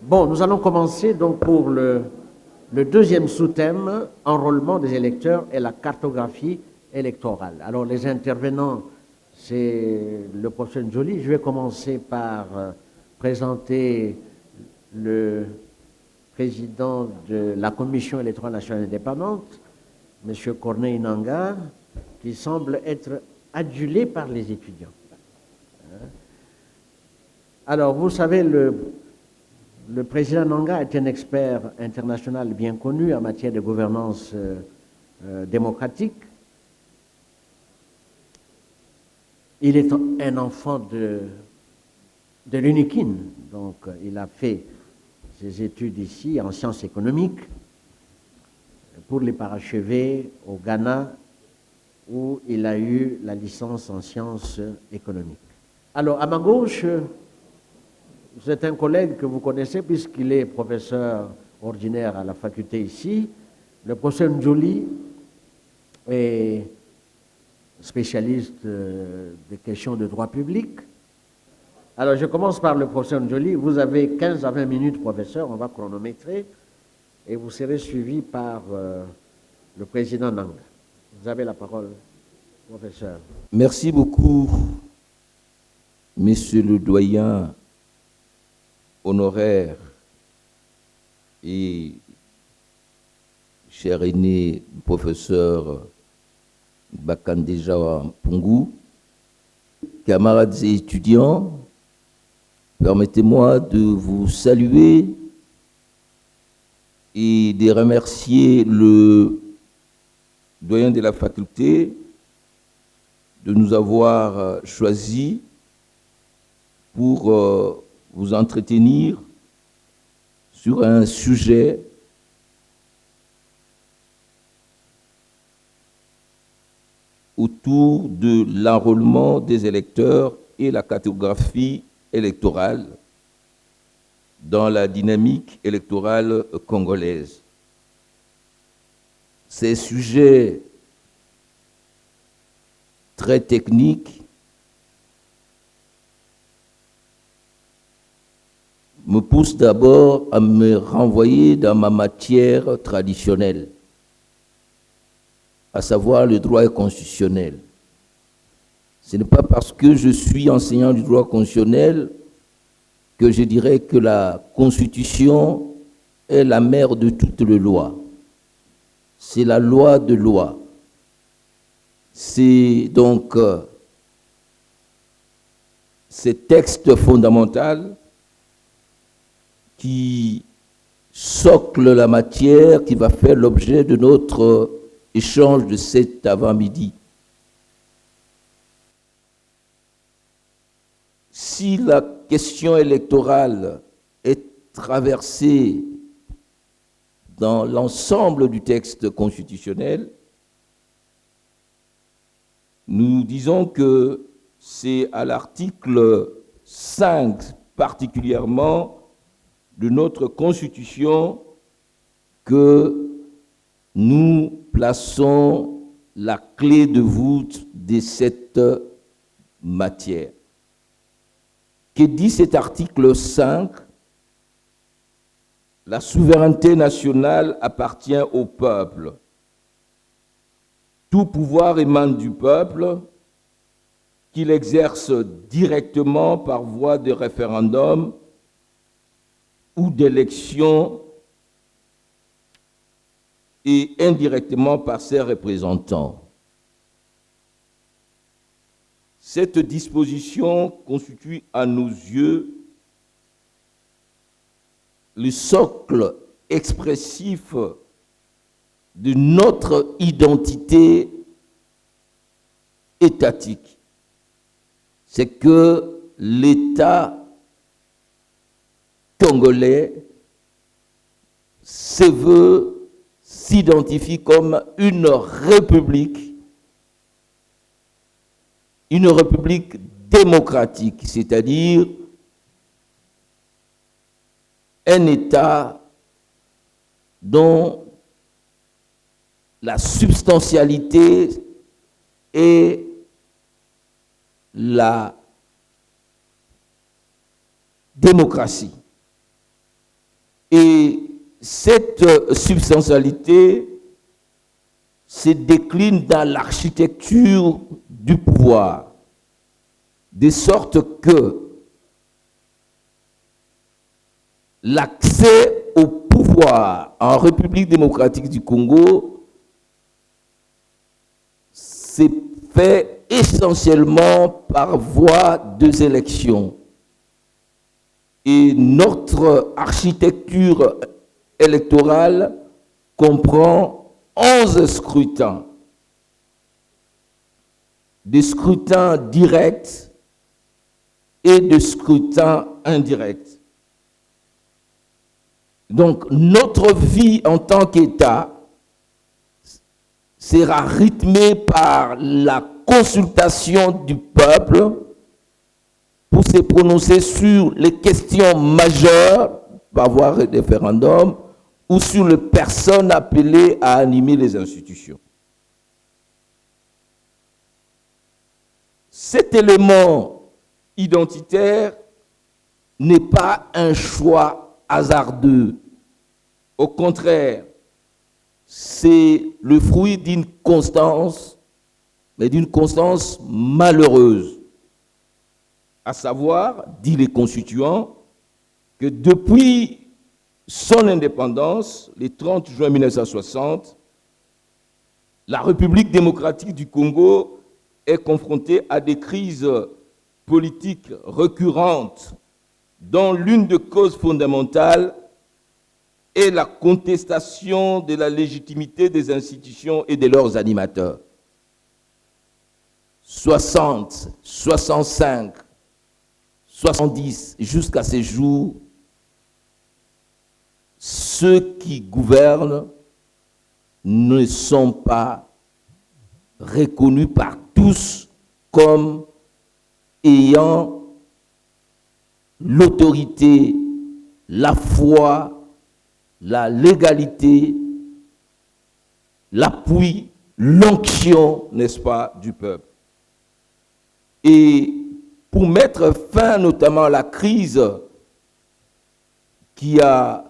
Bon, nous allons commencer donc pour le deuxième sous-thème, enrôlement des électeurs et la cartographie électorale. Alors les intervenants, c'est le professeur Njoli. Je vais commencer par présenter le président de la Commission électorale nationale indépendante, M. Corneille Nangaa, qui semble être adulé par les étudiants. Alors, vous savez, le président Nangaa est un expert international bien connu en matière de gouvernance démocratique. Il est un enfant de l'UNIKIN, donc il a fait ses études ici en sciences économiques pour les parachevés au Ghana, où il a eu la licence en sciences économiques. Alors, à ma gauche, c'est un collègue que vous connaissez puisqu'il est professeur ordinaire à la faculté ici. Le professeur Njoli est spécialiste des questions de droit public. Alors, je commence par le professeur Njoli. Vous avez 15 à 20 minutes, professeur, on va chronométrer, et vous serez suivi par le président Nangaa. Vous avez la parole, professeur. Merci beaucoup, monsieur le doyen honoraire et cher aîné professeur Bakandeja Pungou, camarades et étudiants, permettez-moi de vous saluer et de remercier le doyen de la faculté de nous avoir choisis pour vous entretenir sur un sujet autour de l'enrôlement des électeurs et la cartographie électorale dans la dynamique électorale congolaise. Ces sujets très techniques me pousse d'abord à me renvoyer dans ma matière traditionnelle, à savoir le droit constitutionnel. Ce n'est pas parce que je suis enseignant du droit constitutionnel que je dirais que la Constitution est la mère de toutes les lois. C'est la loi de loi. C'est donc ce texte fondamental qui socle la matière qui va faire l'objet de notre échange de cet avant-midi. Si la question électorale est traversée dans l'ensemble du texte constitutionnel, nous disons que c'est à l'article 5 particulièrement de notre Constitution que nous plaçons la clé de voûte de cette matière. Que dit cet article 5? La souveraineté nationale appartient au peuple. Tout pouvoir émane du peuple, qu'il exerce directement par voie de référendum ou d'élection et indirectement par ses représentants. Cette disposition constitue à nos yeux le socle expressif de notre identité étatique. C'est que l'État congolais se veut, s'identifie comme une république démocratique, c'est-à-dire un État dont la substantialité et la démocratie. Et cette substantialité se décline dans l'architecture du pouvoir, de sorte que l'accès au pouvoir en République démocratique du Congo s'est fait essentiellement par voie des élections. Et notre architecture électorale comprend 11 scrutins. Des scrutins directs et des scrutins indirects. Donc, notre vie en tant qu'État sera rythmée par la consultation du peuple pour se prononcer sur les questions majeures, par voie de référendum, ou sur les personnes appelées à animer les institutions. Cet élément identitaire n'est pas un choix hasardeux. Au contraire, c'est le fruit d'une constance, mais d'une constance malheureuse. À savoir, dit les constituants, que depuis son indépendance, le 30 juin 1960, la République démocratique du Congo est confrontée à des crises politiques récurrentes dont l'une des causes fondamentales est la contestation de la légitimité des institutions et de leurs animateurs. 60, 65, 70, jusqu'à ces jours, ceux qui gouvernent ne sont pas reconnus par tous comme ayant l'autorité, la foi, la légalité, l'appui, l'onction, n'est-ce pas, du peuple. Et pour mettre fin notamment à la crise qui a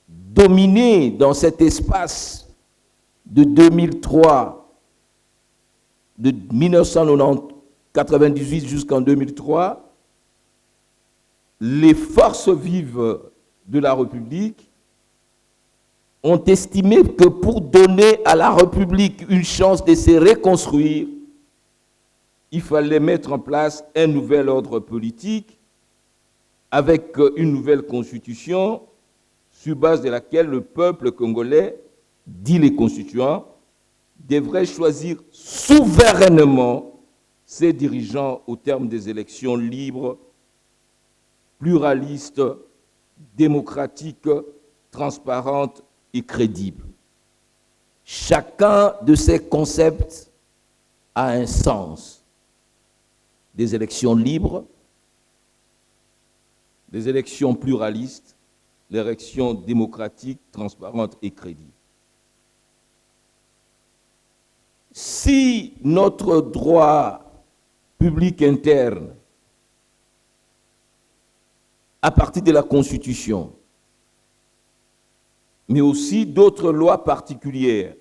dominé dans cet espace de 2003, de 1998 jusqu'en 2003, les forces vives de la République ont estimé que pour donner à la République une chance de se reconstruire, il fallait mettre en place un nouvel ordre politique avec une nouvelle constitution sur base de laquelle le peuple congolais, dit les constituants, devrait choisir souverainement ses dirigeants au terme des élections libres, pluralistes, démocratiques, transparentes et crédibles. Chacun de ces concepts a un sens. Des élections libres, des élections pluralistes, des élections démocratiques, transparentes et crédibles. Si notre droit public interne, à partir de la Constitution, mais aussi d'autres lois particulières,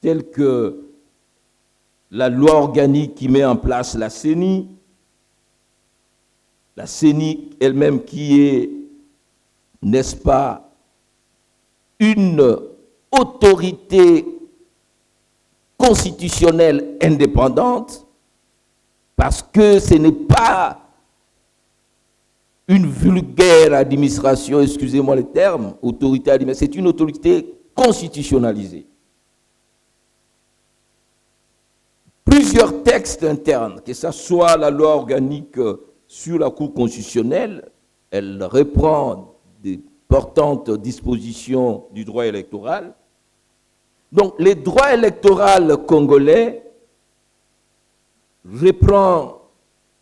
telles que la loi organique qui met en place la CENI elle-même qui est, n'est-ce pas, une autorité constitutionnelle indépendante, parce que ce n'est pas une vulgaire administration, excusez-moi le terme, autorité administrative, c'est une autorité constitutionnalisée. Plusieurs textes internes, que ce soit la loi organique sur la Cour constitutionnelle, elle reprend des importantes dispositions du droit électoral. Donc, le droit électoral congolais reprend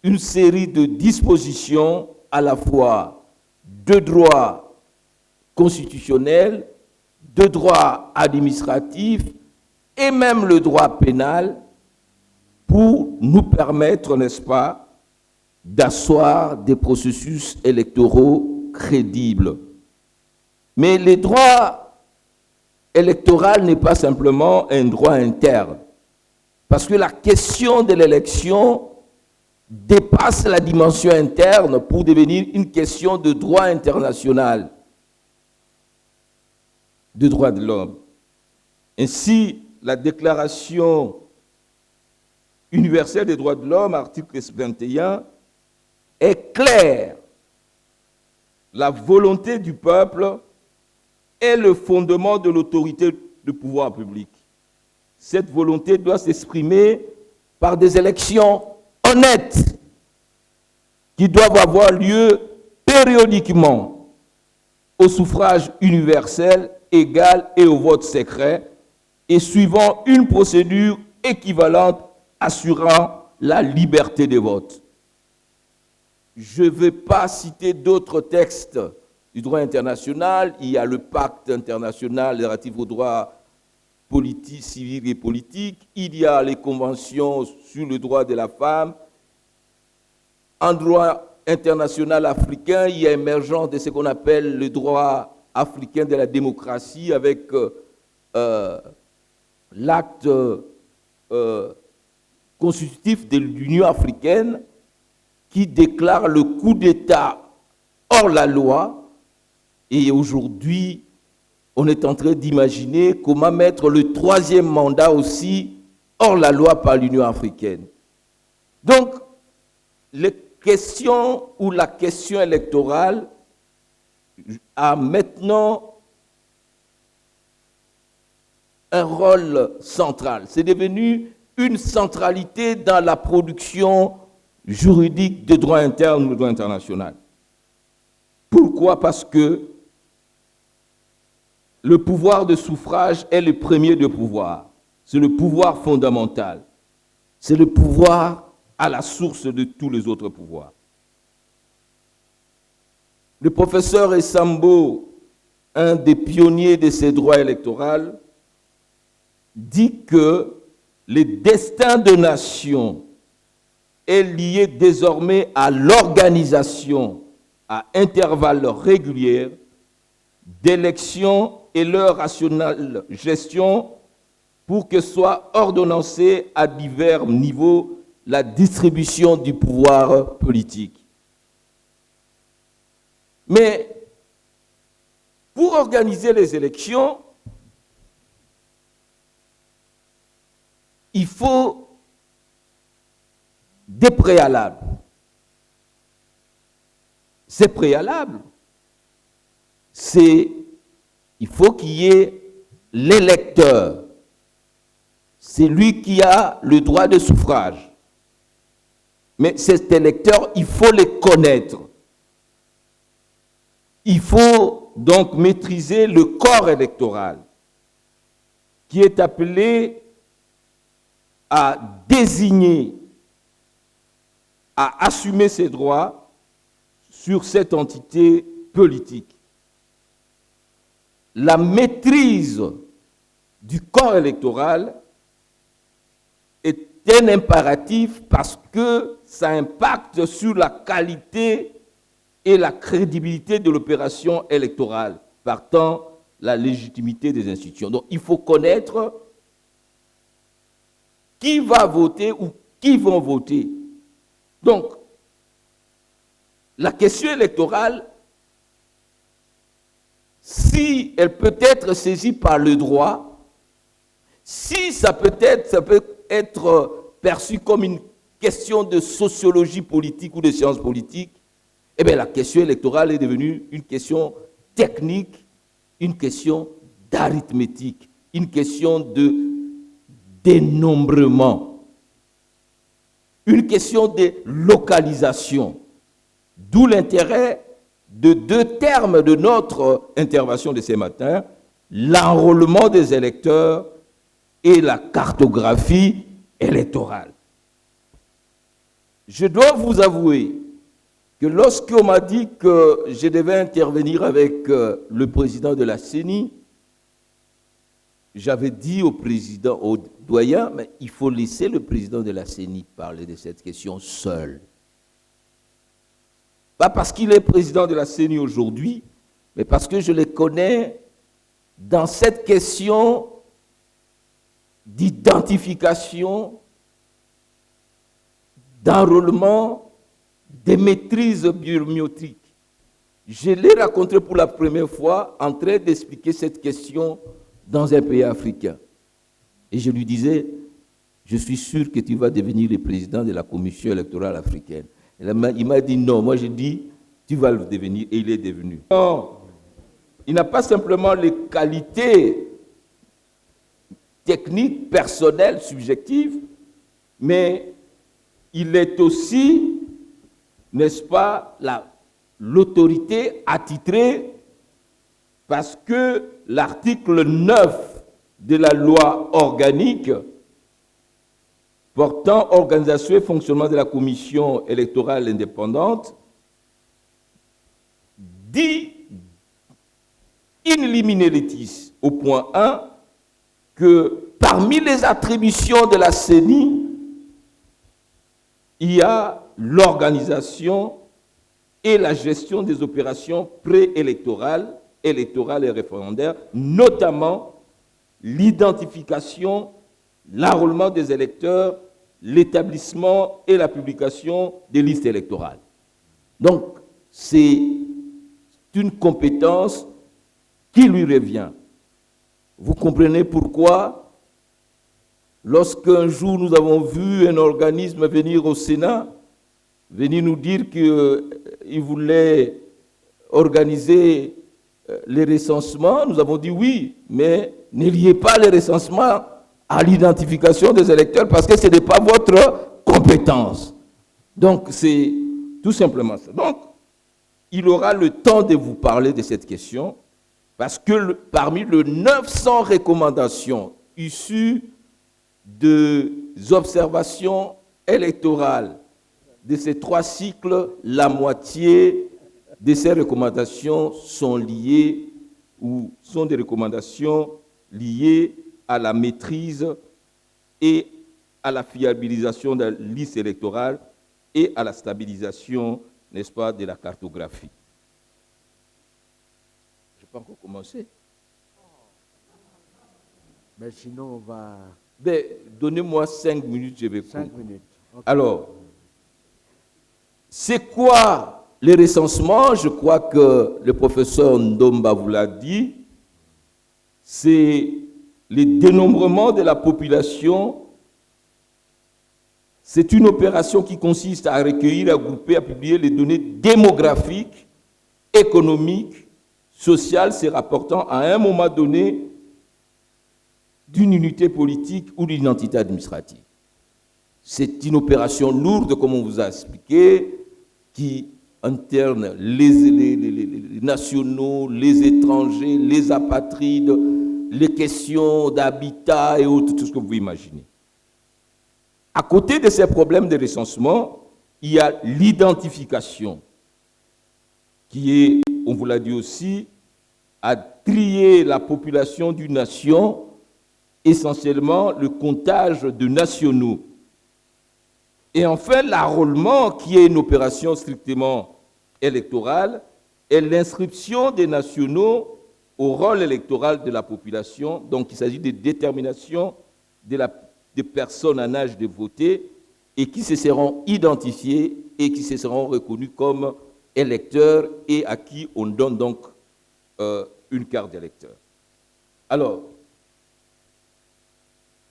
une série de dispositions à la fois de droit constitutionnel, de droit administratif et même le droit pénal pour nous permettre, n'est-ce pas, d'asseoir des processus électoraux crédibles. Mais le droit électoral n'est pas simplement un droit interne, parce que la question de l'élection dépasse la dimension interne pour devenir une question de droit international, de droits de l'homme. Ainsi, la Déclaration universelle des droits de l'homme, article 21, est claire. La volonté du peuple est le fondement de l'autorité du pouvoir public. Cette volonté doit s'exprimer par des élections honnêtes qui doivent avoir lieu périodiquement au suffrage universel, égal et au vote secret, et suivant une procédure équivalente assurant la liberté des votes. Je ne vais pas citer d'autres textes du droit international. Il y a le pacte international relatif aux droits politiques, civils et politiques. Il y a les conventions sur le droit de la femme. En droit international africain, il y a émergence de ce qu'on appelle le droit africain de la démocratie avec l'acte constitutif de l'Union africaine qui déclare le coup d'État hors la loi. Et aujourd'hui, on est en train d'imaginer comment mettre le troisième mandat aussi hors la loi par l'Union africaine. Donc, les questions ou la question électorale a maintenant un rôle central. C'est devenu une centralité dans la production juridique de droit interne ou de droit international. Pourquoi? Parce que le pouvoir de suffrage est le premier des pouvoirs. C'est le pouvoir fondamental. C'est le pouvoir à la source de tous les autres pouvoirs. Le professeur Essambo, un des pionniers de ces droits électoraux, dit que le destin de nation est lié désormais à l'organisation à intervalles réguliers d'élections et leur rationnelle gestion pour que soit ordonnancée à divers niveaux la distribution du pouvoir politique. Mais pour organiser les élections, il faut des préalables. Ces préalables, il faut qu'il y ait l'électeur. C'est lui qui a le droit de suffrage. Mais cet électeur, il faut le connaître. Il faut donc maîtriser le corps électoral qui est appelé à désigner, à assumer ses droits sur cette entité politique. La maîtrise du corps électoral est un impératif parce que ça impacte sur la qualité et la crédibilité de l'opération électorale, partant la légitimité des institutions. Donc il faut connaître qui va voter ou qui vont voter. Donc, la question électorale, si elle peut être saisie par le droit, si ça peut être perçu comme une question de sociologie politique ou de sciences politiques, eh bien la question électorale est devenue une question technique, une question d'arithmétique, une question de dénombrement, une question de localisation. D'où l'intérêt de deux termes de notre intervention de ce matin, l'enrôlement des électeurs et la cartographie électorale. Je dois vous avouer que lorsqu'on m'a dit que je devais intervenir avec le président de la CENI, j'avais dit au président, au doyen, mais il faut laisser le président de la CENI parler de cette question seul. Pas parce qu'il est président de la CENI aujourd'hui, mais parce que je le connais dans cette question d'identification, d'enrôlement, de maîtrise biométrique. Je l'ai rencontré pour la première fois en train d'expliquer cette question dans un pays africain. Et je lui disais, je suis sûr que tu vas devenir le président de la commission électorale africaine. Il m'a dit non, moi j'ai dit, tu vas le devenir, et il est devenu. Non, il n'a pas simplement les qualités techniques, personnelles, subjectives, mais il est aussi, n'est-ce pas, l'autorité attitrée, parce que l'article 9 de la loi organique portant organisation et fonctionnement de la commission électorale indépendante dit in limine litis au point 1 que parmi les attributions de la CENI, il y a l'organisation et la gestion des opérations préélectorales, électorales et référendaires, notamment l'identification, l'enrôlement des électeurs, l'établissement et la publication des listes électorales. Donc, c'est une compétence qui lui revient. Vous comprenez pourquoi, lorsqu'un jour nous avons vu un organisme venir au Sénat, venir nous dire qu'il voulait organiser les recensements, nous avons dit oui, mais ne liez pas les recensements à l'identification des électeurs parce que ce n'est pas votre compétence. Donc, c'est tout simplement ça. Donc, il aura le temps de vous parler de cette question parce que parmi les 900 recommandations issues des observations électorales de ces 3 cycles, la moitié de ces recommandations sont liées ou sont des recommandations liées à la maîtrise et à la fiabilisation de la liste électorale et à la stabilisation, n'est-ce pas, de la cartographie. Je peux encore commencer? Mais sinon, on va... Donnez-moi 5 minutes, je vais... 5 minutes. Okay. Alors, c'est quoi les recensements? Je crois que le professeur Ndomba vous l'a dit. C'est le dénombrement de la population. C'est une opération qui consiste à recueillir, à grouper, à publier les données démographiques, économiques, sociales, se rapportant à un moment donné d'une unité politique ou d'une entité administrative. C'est une opération lourde, comme on vous a expliqué, qui interne les nationaux, les étrangers, les apatrides, les questions d'habitat et autres, tout ce que vous imaginez. À côté de ces problèmes de recensement, il y a l'identification, qui est, on vous l'a dit aussi, à trier la population d'une nation, essentiellement le comptage de nationaux. Et enfin, l'enrôlement, qui est une opération strictement électorale, est l'inscription des nationaux au rôle électoral de la population. Donc, il s'agit de détermination des personnes en âge de voter et qui se seront identifiées et qui se seront reconnus comme électeurs et à qui on donne donc une carte d'électeur. Alors,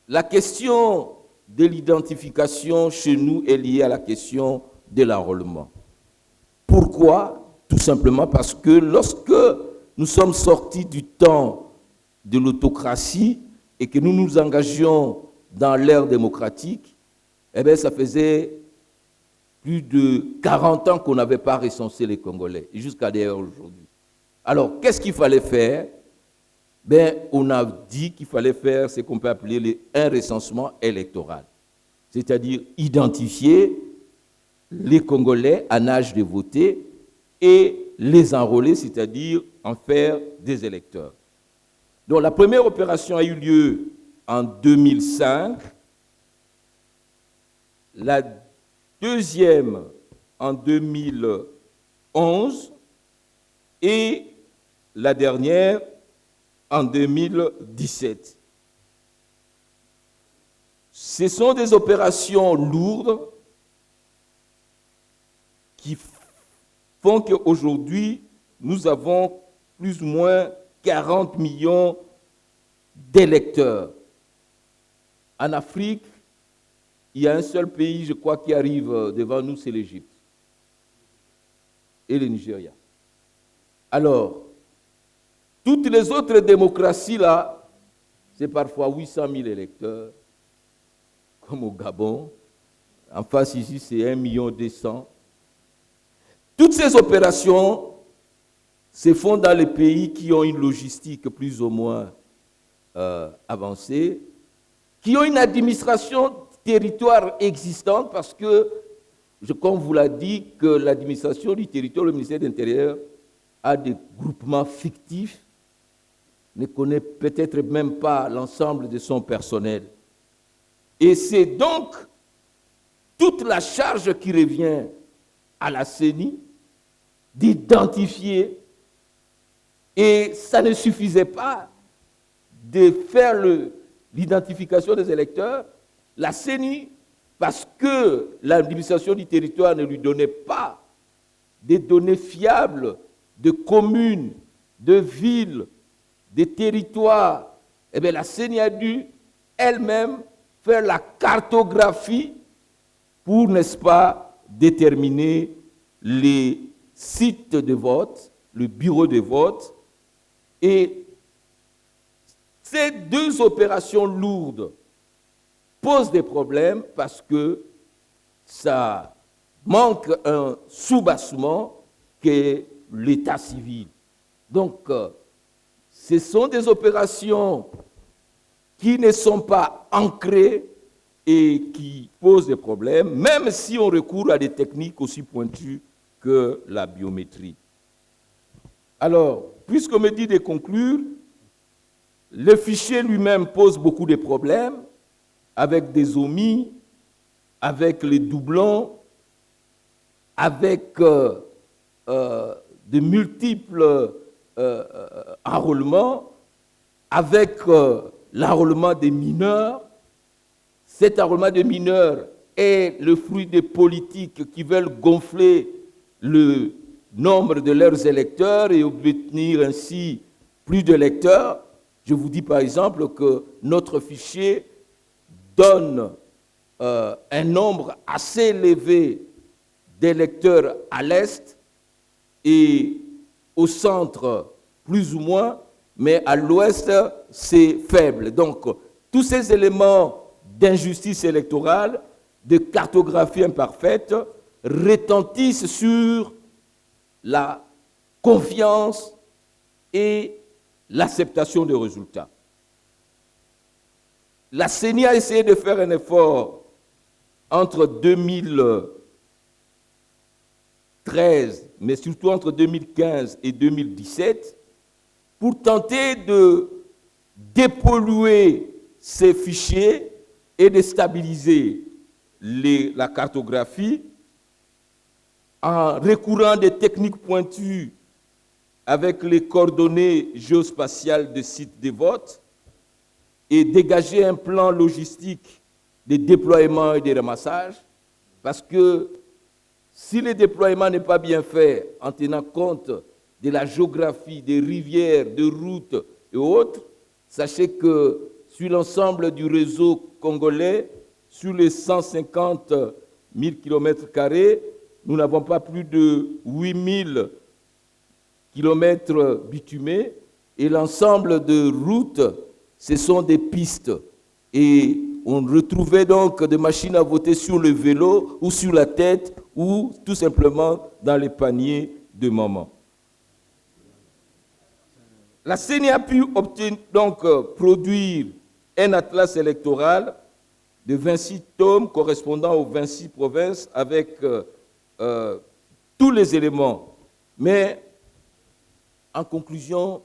la question de l'identification chez nous est liée à la question de l'enrôlement. Pourquoi? Tout simplement parce que lorsque nous sommes sortis du temps de l'autocratie et que nous nous engagions dans l'ère démocratique, eh bien, ça faisait plus de 40 ans qu'on n'avait pas recensé les Congolais, jusqu'à d'ailleurs aujourd'hui. Alors, qu'est-ce qu'il fallait faire? Ben, on a dit qu'il fallait faire ce qu'on peut appeler un recensement électoral, c'est-à-dire identifier les Congolais en âge de voter et les enrôler, c'est-à-dire en faire des électeurs. Donc la première opération a eu lieu en 2005, la deuxième en 2011 et la dernière en 2017. Ce sont des opérations lourdes qui font qu'aujourd'hui, nous avons plus ou moins 40 millions d'électeurs. En Afrique, il y a un seul pays, je crois, qui arrive devant nous, c'est l'Égypte et le Nigeria. Alors, toutes les autres démocraties, là, c'est parfois 800 000 électeurs, comme au Gabon. En face, ici, c'est 1 200 000. Toutes ces opérations se font dans les pays qui ont une logistique plus ou moins avancée, qui ont une administration territoire existante, parce que, comme vous l'a dit, que l'administration du territoire, le ministère de l'Intérieur, a des groupements fictifs, ne connaît peut-être même pas l'ensemble de son personnel. Et c'est donc toute la charge qui revient à la CENI d'identifier, et ça ne suffisait pas de faire l'identification des électeurs. La CENI, parce que l'administration du territoire ne lui donnait pas des données fiables de communes, de villes, de territoires, eh bien la CENI a dû elle-même faire la cartographie pour, n'est-ce pas, déterminer les sites de vote, le bureau de vote. Et ces deux opérations lourdes posent des problèmes parce que ça manque un soubassement qu'est l'état civil. Donc, ce sont des opérations qui ne sont pas ancrées et qui posent des problèmes, même si on recourt à des techniques aussi pointues que la biométrie. Alors, puisqu'on me dit de conclure, le fichier lui-même pose beaucoup de problèmes, avec des omis, avec les doublons, avec de multiples enrôlements, avec l'enrôlement des mineurs. Cet enrôlement des mineurs est le fruit des politiques qui veulent gonfler le nombre de leurs électeurs et obtenir ainsi plus d'électeurs. Je vous dis par exemple que notre fichier donne un nombre assez élevé d'électeurs à l'Est et au centre plus ou moins, mais à l'Ouest c'est faible. Donc tous ces éléments d'injustice électorale, de cartographie imparfaite, retentissent sur la confiance et l'acceptation des résultats. La CENI a essayé de faire un effort entre 2013, mais surtout entre 2015 et 2017, pour tenter de dépolluer ces fichiers et de stabiliser la cartographie en recourant à des techniques pointues avec les coordonnées géospatiales de sites de vote et dégager un plan logistique de déploiement et de ramassage, parce que si le déploiement n'est pas bien fait en tenant compte de la géographie, des rivières, des routes et autres, sachez que sur l'ensemble du réseau congolais, sur les 150 000 km², nous n'avons pas plus de 8 000 km bitumés, et l'ensemble de routes, ce sont des pistes. Et on retrouvait donc des machines à voter sur le vélo ou sur la tête ou tout simplement dans les paniers de maman. La CENI a pu produire un atlas électoral de 26 tomes correspondant aux 26 provinces avec tous les éléments. Mais en conclusion,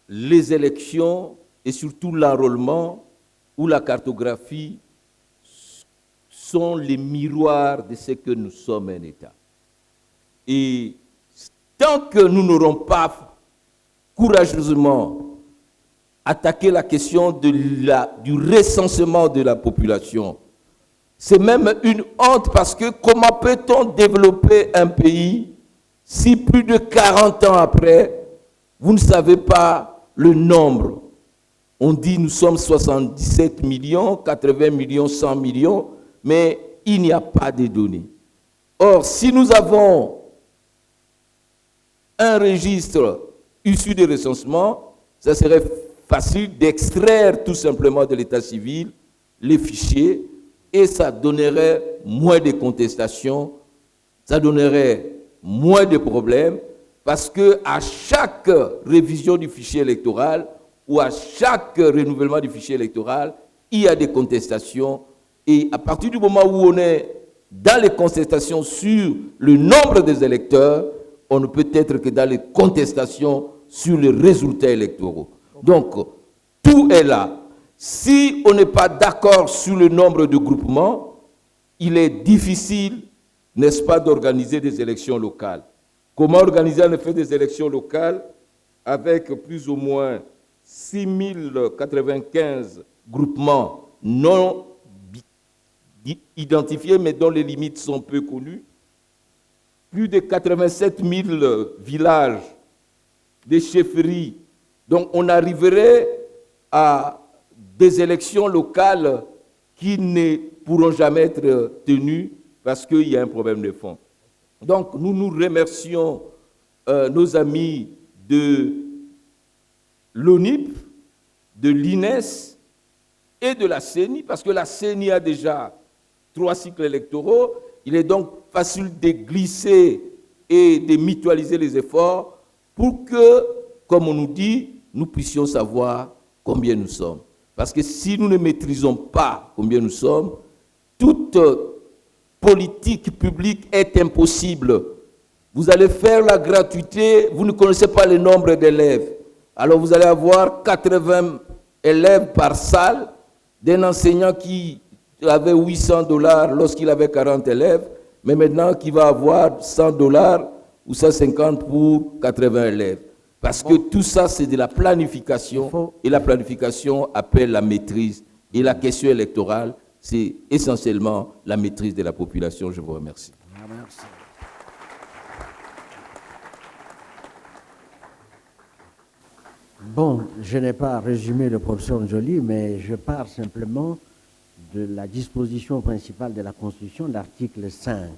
les élections et surtout l'enrôlement ou la cartographie sont les miroirs de ce que nous sommes un État. Et tant que nous n'aurons pas courageusement attaqué la question du recensement de la population, c'est même une honte parce que comment peut-on développer un pays si plus de 40 ans après, vous ne savez pas le nombre? On dit nous sommes 77 millions, 80 millions, 100 millions, mais il n'y a pas de données. Or, si nous avons un registre issu des recensements, ça serait facile d'extraire tout simplement de l'état civil les fichiers et ça donnerait moins de contestations, ça donnerait moins de problèmes parce qu'à chaque révision du fichier électoral ou à chaque renouvellement du fichier électoral, il y a des contestations et à partir du moment où on est dans les contestations sur le nombre des électeurs, on ne peut être que dans les contestations sur les résultats électoraux. Donc, tout est là. Si on n'est pas d'accord sur le nombre de groupements, il est difficile, n'est-ce pas, d'organiser des élections locales. Comment organiser en effet des élections locales avec plus ou moins 6095 groupements non identifiés, mais dont les limites sont peu connues, plus de 87 000 villages, des chefferies. Donc on arriverait à des élections locales qui ne pourront jamais être tenues parce qu'il y a un problème de fond. Donc nous nous remercions nos amis de l'ONIP, de l'INES et de la CENI, parce que la CENI a déjà 3 cycles électoraux. Il est donc facile de glisser et de mutualiser les efforts pour que, comme on nous dit, nous puissions savoir combien nous sommes. Parce que si nous ne maîtrisons pas combien nous sommes, toute politique publique est impossible. Vous allez faire la gratuité, vous ne connaissez pas le nombre d'élèves. Alors vous allez avoir 80 élèves par salle, d'un enseignant qui avait $800 lorsqu'il avait 40 élèves, mais maintenant qui va avoir $100 ou 150 pour 80 élèves. Parce que tout ça, c'est de la planification, et la planification appelle la maîtrise. Et la question électorale, c'est essentiellement la maîtrise de la population. Je vous remercie. Merci. Bon, je n'ai pas résumé le professeur Njoli, mais je pars simplement de la disposition principale de la Constitution, l'article 5,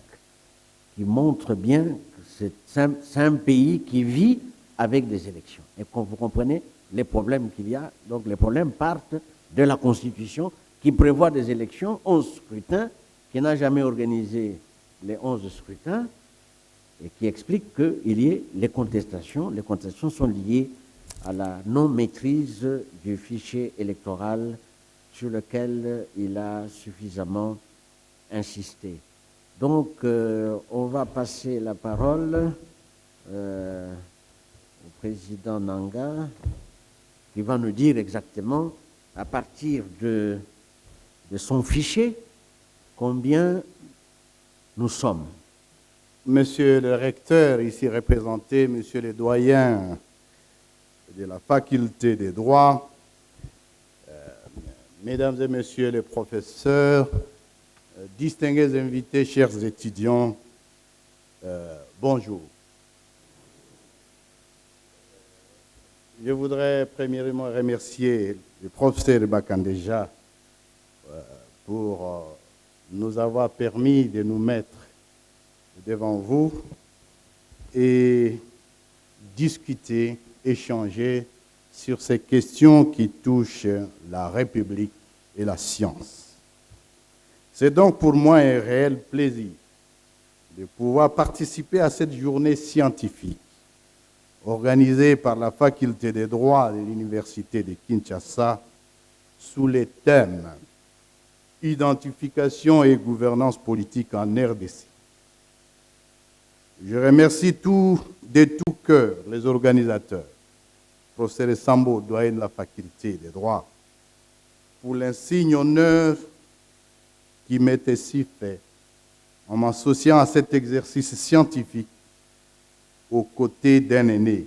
qui montre bien que c'est un pays qui vit avec des élections. Et quand vous comprenez les problèmes qu'il y a, donc les problèmes partent de la Constitution qui prévoit des élections, 11 scrutins, qui n'a jamais organisé les 11 scrutins, et qui explique qu'il y ait les contestations. Les contestations sont liées à la non-maîtrise du fichier électoral sur lequel il a suffisamment insisté. Donc, on va passer la parole au président Nanga, qui va nous dire exactement, à partir de son fichier, combien nous sommes. Monsieur le recteur, ici représenté, monsieur le doyen de la faculté des droits, mesdames et messieurs les professeurs, distingués invités, chers étudiants, bonjour. Je voudrais premièrement remercier le professeur Bakandeja pour nous avoir permis de nous mettre devant vous et discuter, échanger sur ces questions qui touchent la République et la science. C'est donc pour moi un réel plaisir de pouvoir participer à cette journée scientifique organisée par la Faculté des droits de l'Université de Kinshasa sous les thèmes « Identification et gouvernance politique en RDC ». Je remercie de tout cœur les organisateurs, professeur Sambo, doyen de la faculté des droits, pour l'insigne honneur qui m'est ainsi fait en m'associant à cet exercice scientifique aux côtés d'un aîné,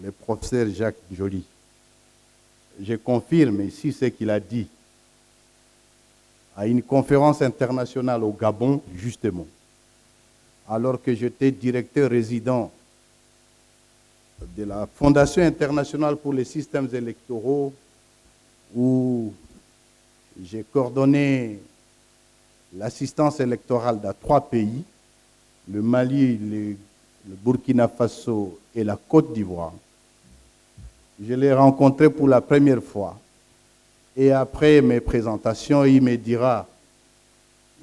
le professeur Jacques Joly. Je confirme ici ce qu'il a dit à une conférence internationale au Gabon, justement, alors que j'étais directeur résident de la Fondation internationale pour les systèmes électoraux, où j'ai coordonné l'assistance électorale dans 3 pays, le Mali, le Burkina Faso et la Côte d'Ivoire. Je l'ai rencontré pour la première fois. Et après mes présentations, il me dira,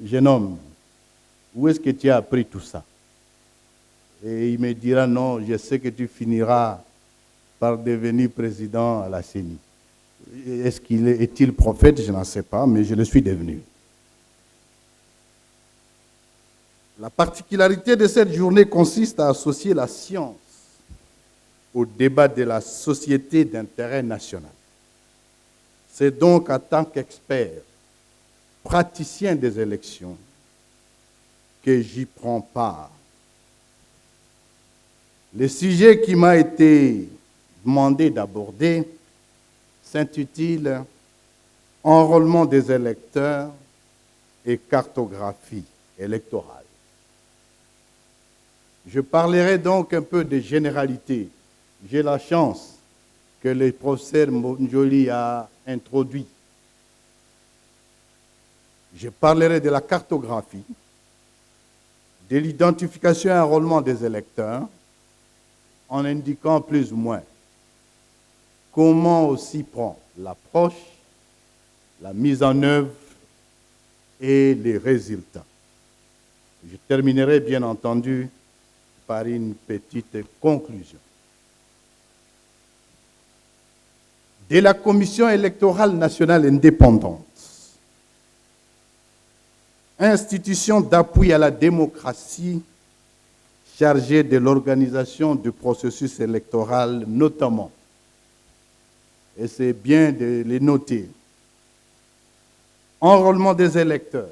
jeune homme, où est-ce que tu as appris tout ça? Et il me dira, non, je sais que tu finiras par devenir président à la CENI. Est-il prophète? Je n'en sais pas, mais je le suis devenu. La particularité de cette journée consiste à associer la science au débat de la société d'intérêt national. C'est donc en tant qu'expert, praticien des élections, que j'y prends part. Le sujet qui m'a été demandé d'aborder s'intitule « Enrôlement des électeurs et cartographie électorale ». Je parlerai donc un peu des généralités. J'ai la chance que le professeur Joly a introduit. Je parlerai de la cartographie, de l'identification et enrôlement des électeurs, en indiquant plus ou moins comment aussi prend l'approche, la mise en œuvre et les résultats. Je terminerai bien entendu par une petite conclusion. De la Commission électorale nationale indépendante, institution d'appui à la démocratie chargée de l'organisation du processus électoral notamment, et c'est bien de les noter, enrôlement des électeurs,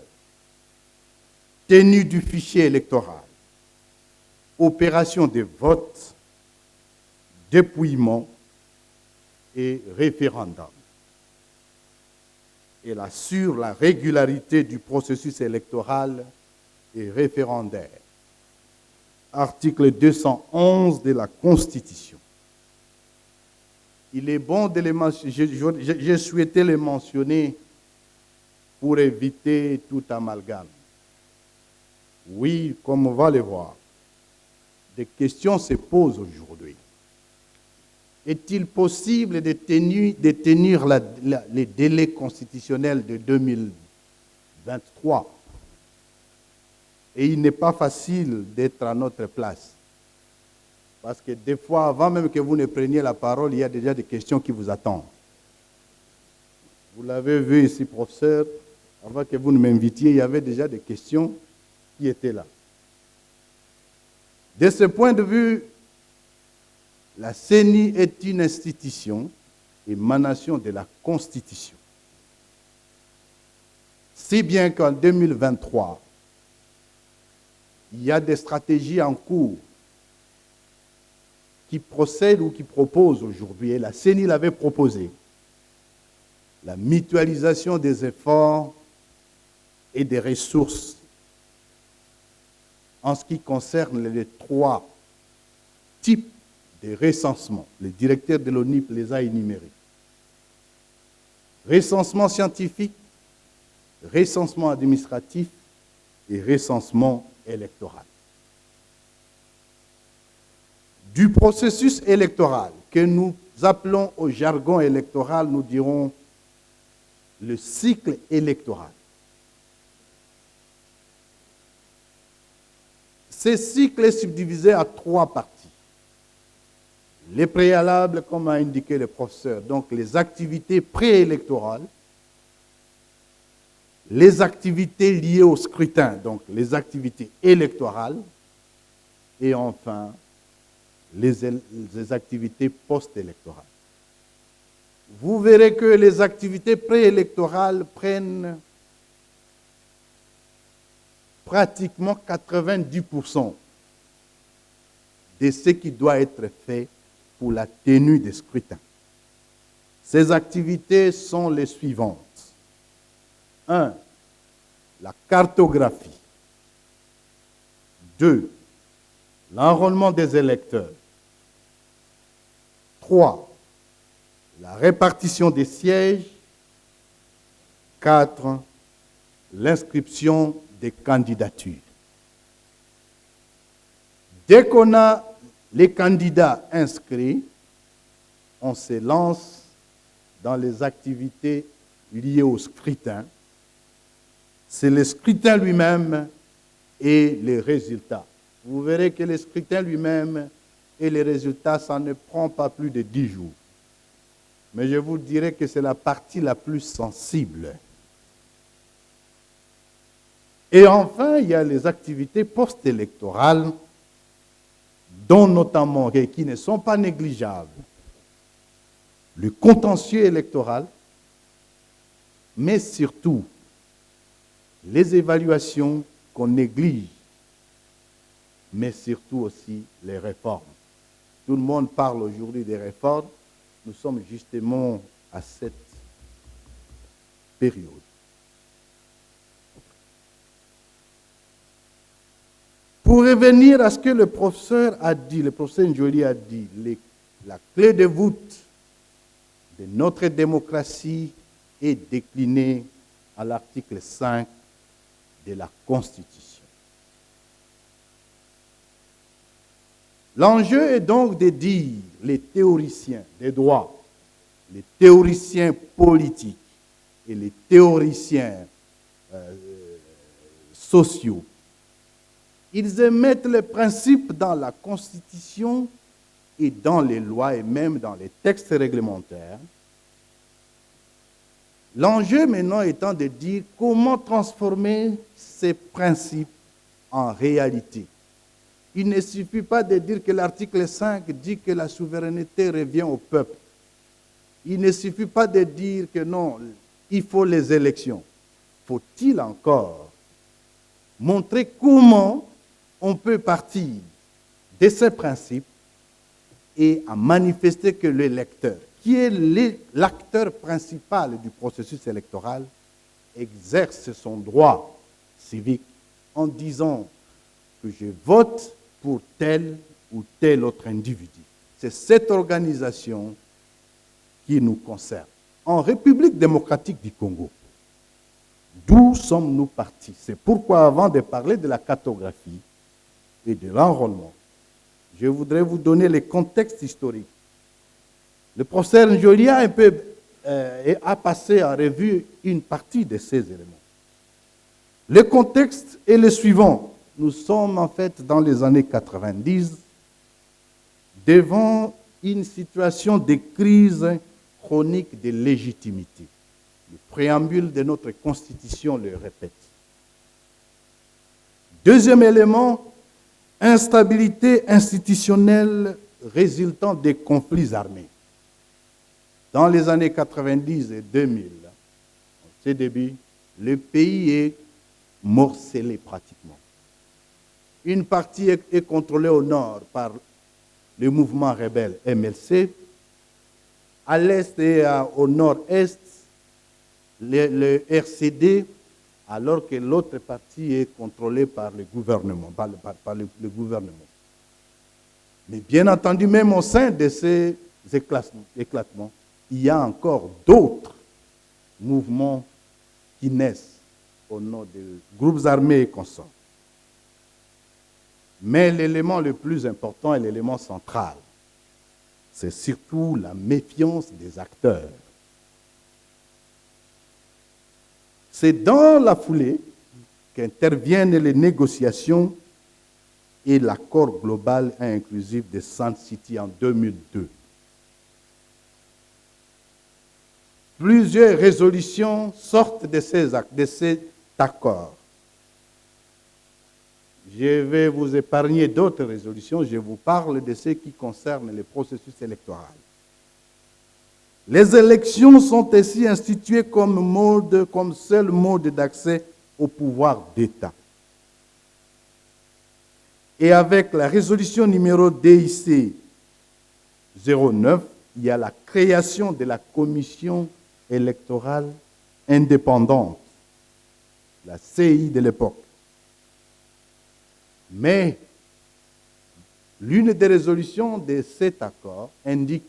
tenue du fichier électoral, opération de vote, dépouillement et référendum. Elle assure la régularité du processus électoral et référendaire. Article 211 de la Constitution. Il est bon de les mentionner, j'ai souhaité les mentionner pour éviter tout amalgame. Oui, comme on va le voir, des questions se posent aujourd'hui. Est-il possible de tenir les délais constitutionnels de 2023? Et il n'est pas facile d'être à notre place. Parce que des fois, avant même que vous ne preniez la parole, il y a déjà des questions qui vous attendent. Vous l'avez vu ici, professeur, avant que vous ne m'invitiez, il y avait déjà des questions qui étaient là. De ce point de vue, la CENI est une institution, émanation de la Constitution. Si bien qu'en 2023, il y a des stratégies en cours qui procèdent ou qui proposent aujourd'hui, et la CENI l'avait proposé, la mutualisation des efforts et des ressources en ce qui concerne les 3 types de recensement. Le directeur de l'ONIP les a énumérés. Recensement scientifique, recensement administratif et recensement électoral. Du processus électoral que nous appelons au jargon électoral, nous dirons le cycle électoral. Ce cycle est subdivisé à 3 parties. Les préalables, comme a indiqué le professeur, donc les activités préélectorales, les activités liées au scrutin, donc les activités électorales, et enfin les activités post-électorales. Vous verrez que les activités préélectorales prennent pratiquement 90% de ce qui doit être fait pour la tenue des scrutins. Ces activités sont les suivantes. 1. La cartographie. 2. L'enrôlement des électeurs. 3. La répartition des sièges. 4. L'inscription des candidatures. Dès qu'on a les candidats inscrits, on se lance dans les activités liées au scrutin. C'est le scrutin lui-même et les résultats. Vous verrez que le scrutin lui-même et les résultats, ça ne prend pas plus de 10 jours. Mais je vous dirais que c'est la partie la plus sensible. Et enfin, il y a les activités post-électorales, dont notamment, et qui ne sont pas négligeables, le contentieux électoral, mais surtout les évaluations qu'on néglige, mais surtout aussi les réformes. Tout le monde parle aujourd'hui des réformes. Nous sommes justement à cette période. Pour revenir à ce que le professeur a dit, le professeur Njoli a dit, la clé de voûte de notre démocratie est déclinée à l'article 5 de la Constitution. L'enjeu est donc de dire les théoriciens des droits, les théoriciens politiques et les théoriciens sociaux, ils émettent les principes dans la Constitution et dans les lois et même dans les textes réglementaires. L'enjeu maintenant étant de dire comment transformer ces principes en réalité. Il ne suffit pas de dire que l'article 5 dit que la souveraineté revient au peuple. Il ne suffit pas de dire que non, il faut les élections. Faut-il encore montrer comment on peut partir de ces principes et à manifester que l'électeur, qui est l'acteur principal du processus électoral, exerce son droit civique en disant que je vote pour tel ou tel autre individu. C'est cette organisation qui nous concerne. En République démocratique du Congo, d'où sommes-nous partis? C'est pourquoi, avant de parler de la cartographie et de l'enrôlement, je voudrais vous donner les contextes historiques. Le professeur Njoli a passé en revue une partie de ces éléments. Le contexte est le suivant. Nous sommes en fait dans les années 90 devant une situation de crise chronique de légitimité. Le préambule de notre Constitution le répète. Deuxième élément, instabilité institutionnelle résultant des conflits armés. Dans les années 90 et 2000, en ces débuts, le pays est morcelé pratiquement. Une partie est contrôlée au nord par le mouvement rebelle MLC, à l'est et au nord-est, le RCD, alors que l'autre partie est contrôlée par le gouvernement, par le gouvernement. Mais bien entendu, même au sein de ces éclatements, il y a encore d'autres mouvements qui naissent au nom des groupes armés et consorts. Mais l'élément le plus important et l'élément central, c'est surtout la méfiance des acteurs. C'est dans la foulée qu'interviennent les négociations et l'accord global et inclusif de Sun City en 2002. Plusieurs résolutions sortent de cet accord. je vais vous épargner d'autres résolutions. Je vous parle de ce qui concerne le processus électoral. Les élections sont ainsi instituées comme seul mode d'accès au pouvoir d'État. Et avec la résolution numéro DIC 09, il y a la création de la commission électorale indépendante, la CI de l'époque. Mais l'une des résolutions de cet accord indique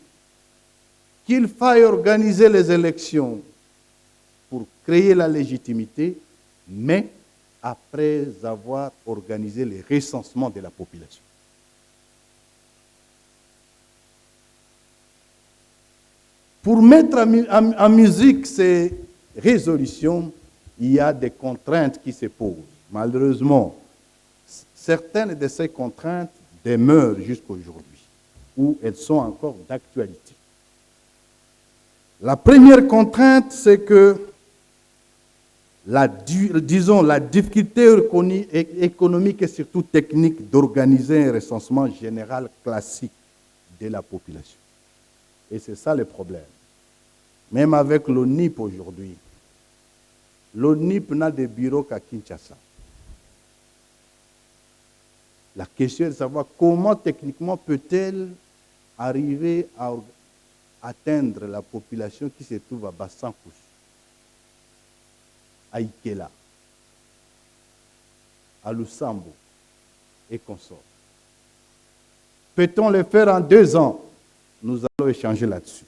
qu'il faille organiser les élections pour créer la légitimité, mais après avoir organisé le recensement de la population. Pour mettre en musique ces résolutions, il y a des contraintes qui se posent. Malheureusement, certaines de ces contraintes demeurent jusqu'à aujourd'hui, où elles sont encore d'actualité. La première contrainte, c'est que la difficulté économique et surtout technique d'organiser un recensement général classique de la population. Et c'est ça le problème. Même avec l'ONIP aujourd'hui, l'ONIP n'a de bureau qu'à Kinshasa. La question est de savoir comment techniquement peut-elle arriver à atteindre la population qui se trouve à Bassankous, à Ikela, à Lusambo et consorts. Peut-on le faire en 2 ans? Nous allons échanger là-dessus.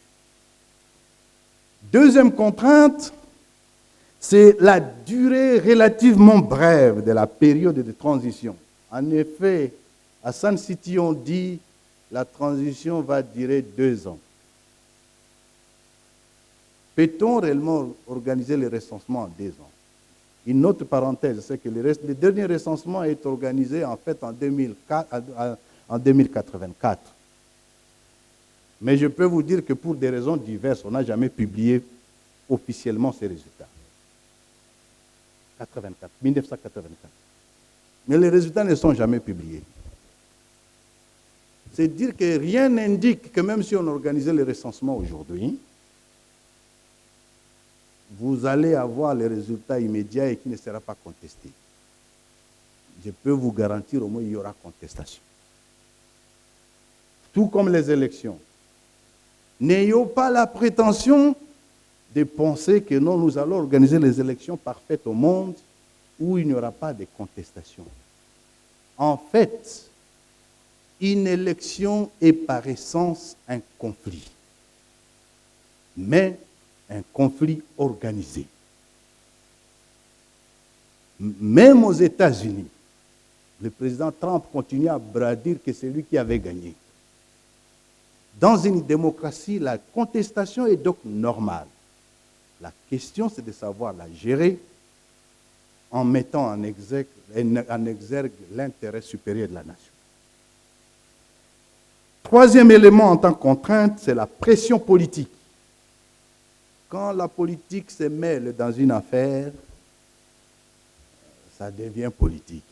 Deuxième contrainte, c'est la durée relativement brève de la période de transition. En effet, à Sun City, on dit que la transition va durer 2 ans. Peut-on réellement organiser le recensement en 2 ans? Une autre parenthèse, c'est que le dernier recensement est organisé en fait en 2084. Mais je peux vous dire que pour des raisons diverses, on n'a jamais publié officiellement ces résultats. 1984. Mais les résultats ne sont jamais publiés. C'est dire que rien n'indique que même si on organisait le recensement aujourd'hui, vous allez avoir les résultats immédiats et qui ne sera pas contesté. Je peux vous garantir au moins qu'il y aura contestation. Tout comme les élections. N'ayons pas la prétention de penser que non, nous allons organiser les élections parfaites au monde où il n'y aura pas de contestation. En fait, une élection est par essence un conflit. Mais un conflit organisé. Même aux États-Unis, le président Trump continue à bradir que c'est lui qui avait gagné. Dans une démocratie, la contestation est donc normale. La question, c'est de savoir la gérer en mettant en exergue l'intérêt supérieur de la nation. Troisième élément en tant que contrainte, c'est la pression politique. Quand la politique se mêle dans une affaire, ça devient politique.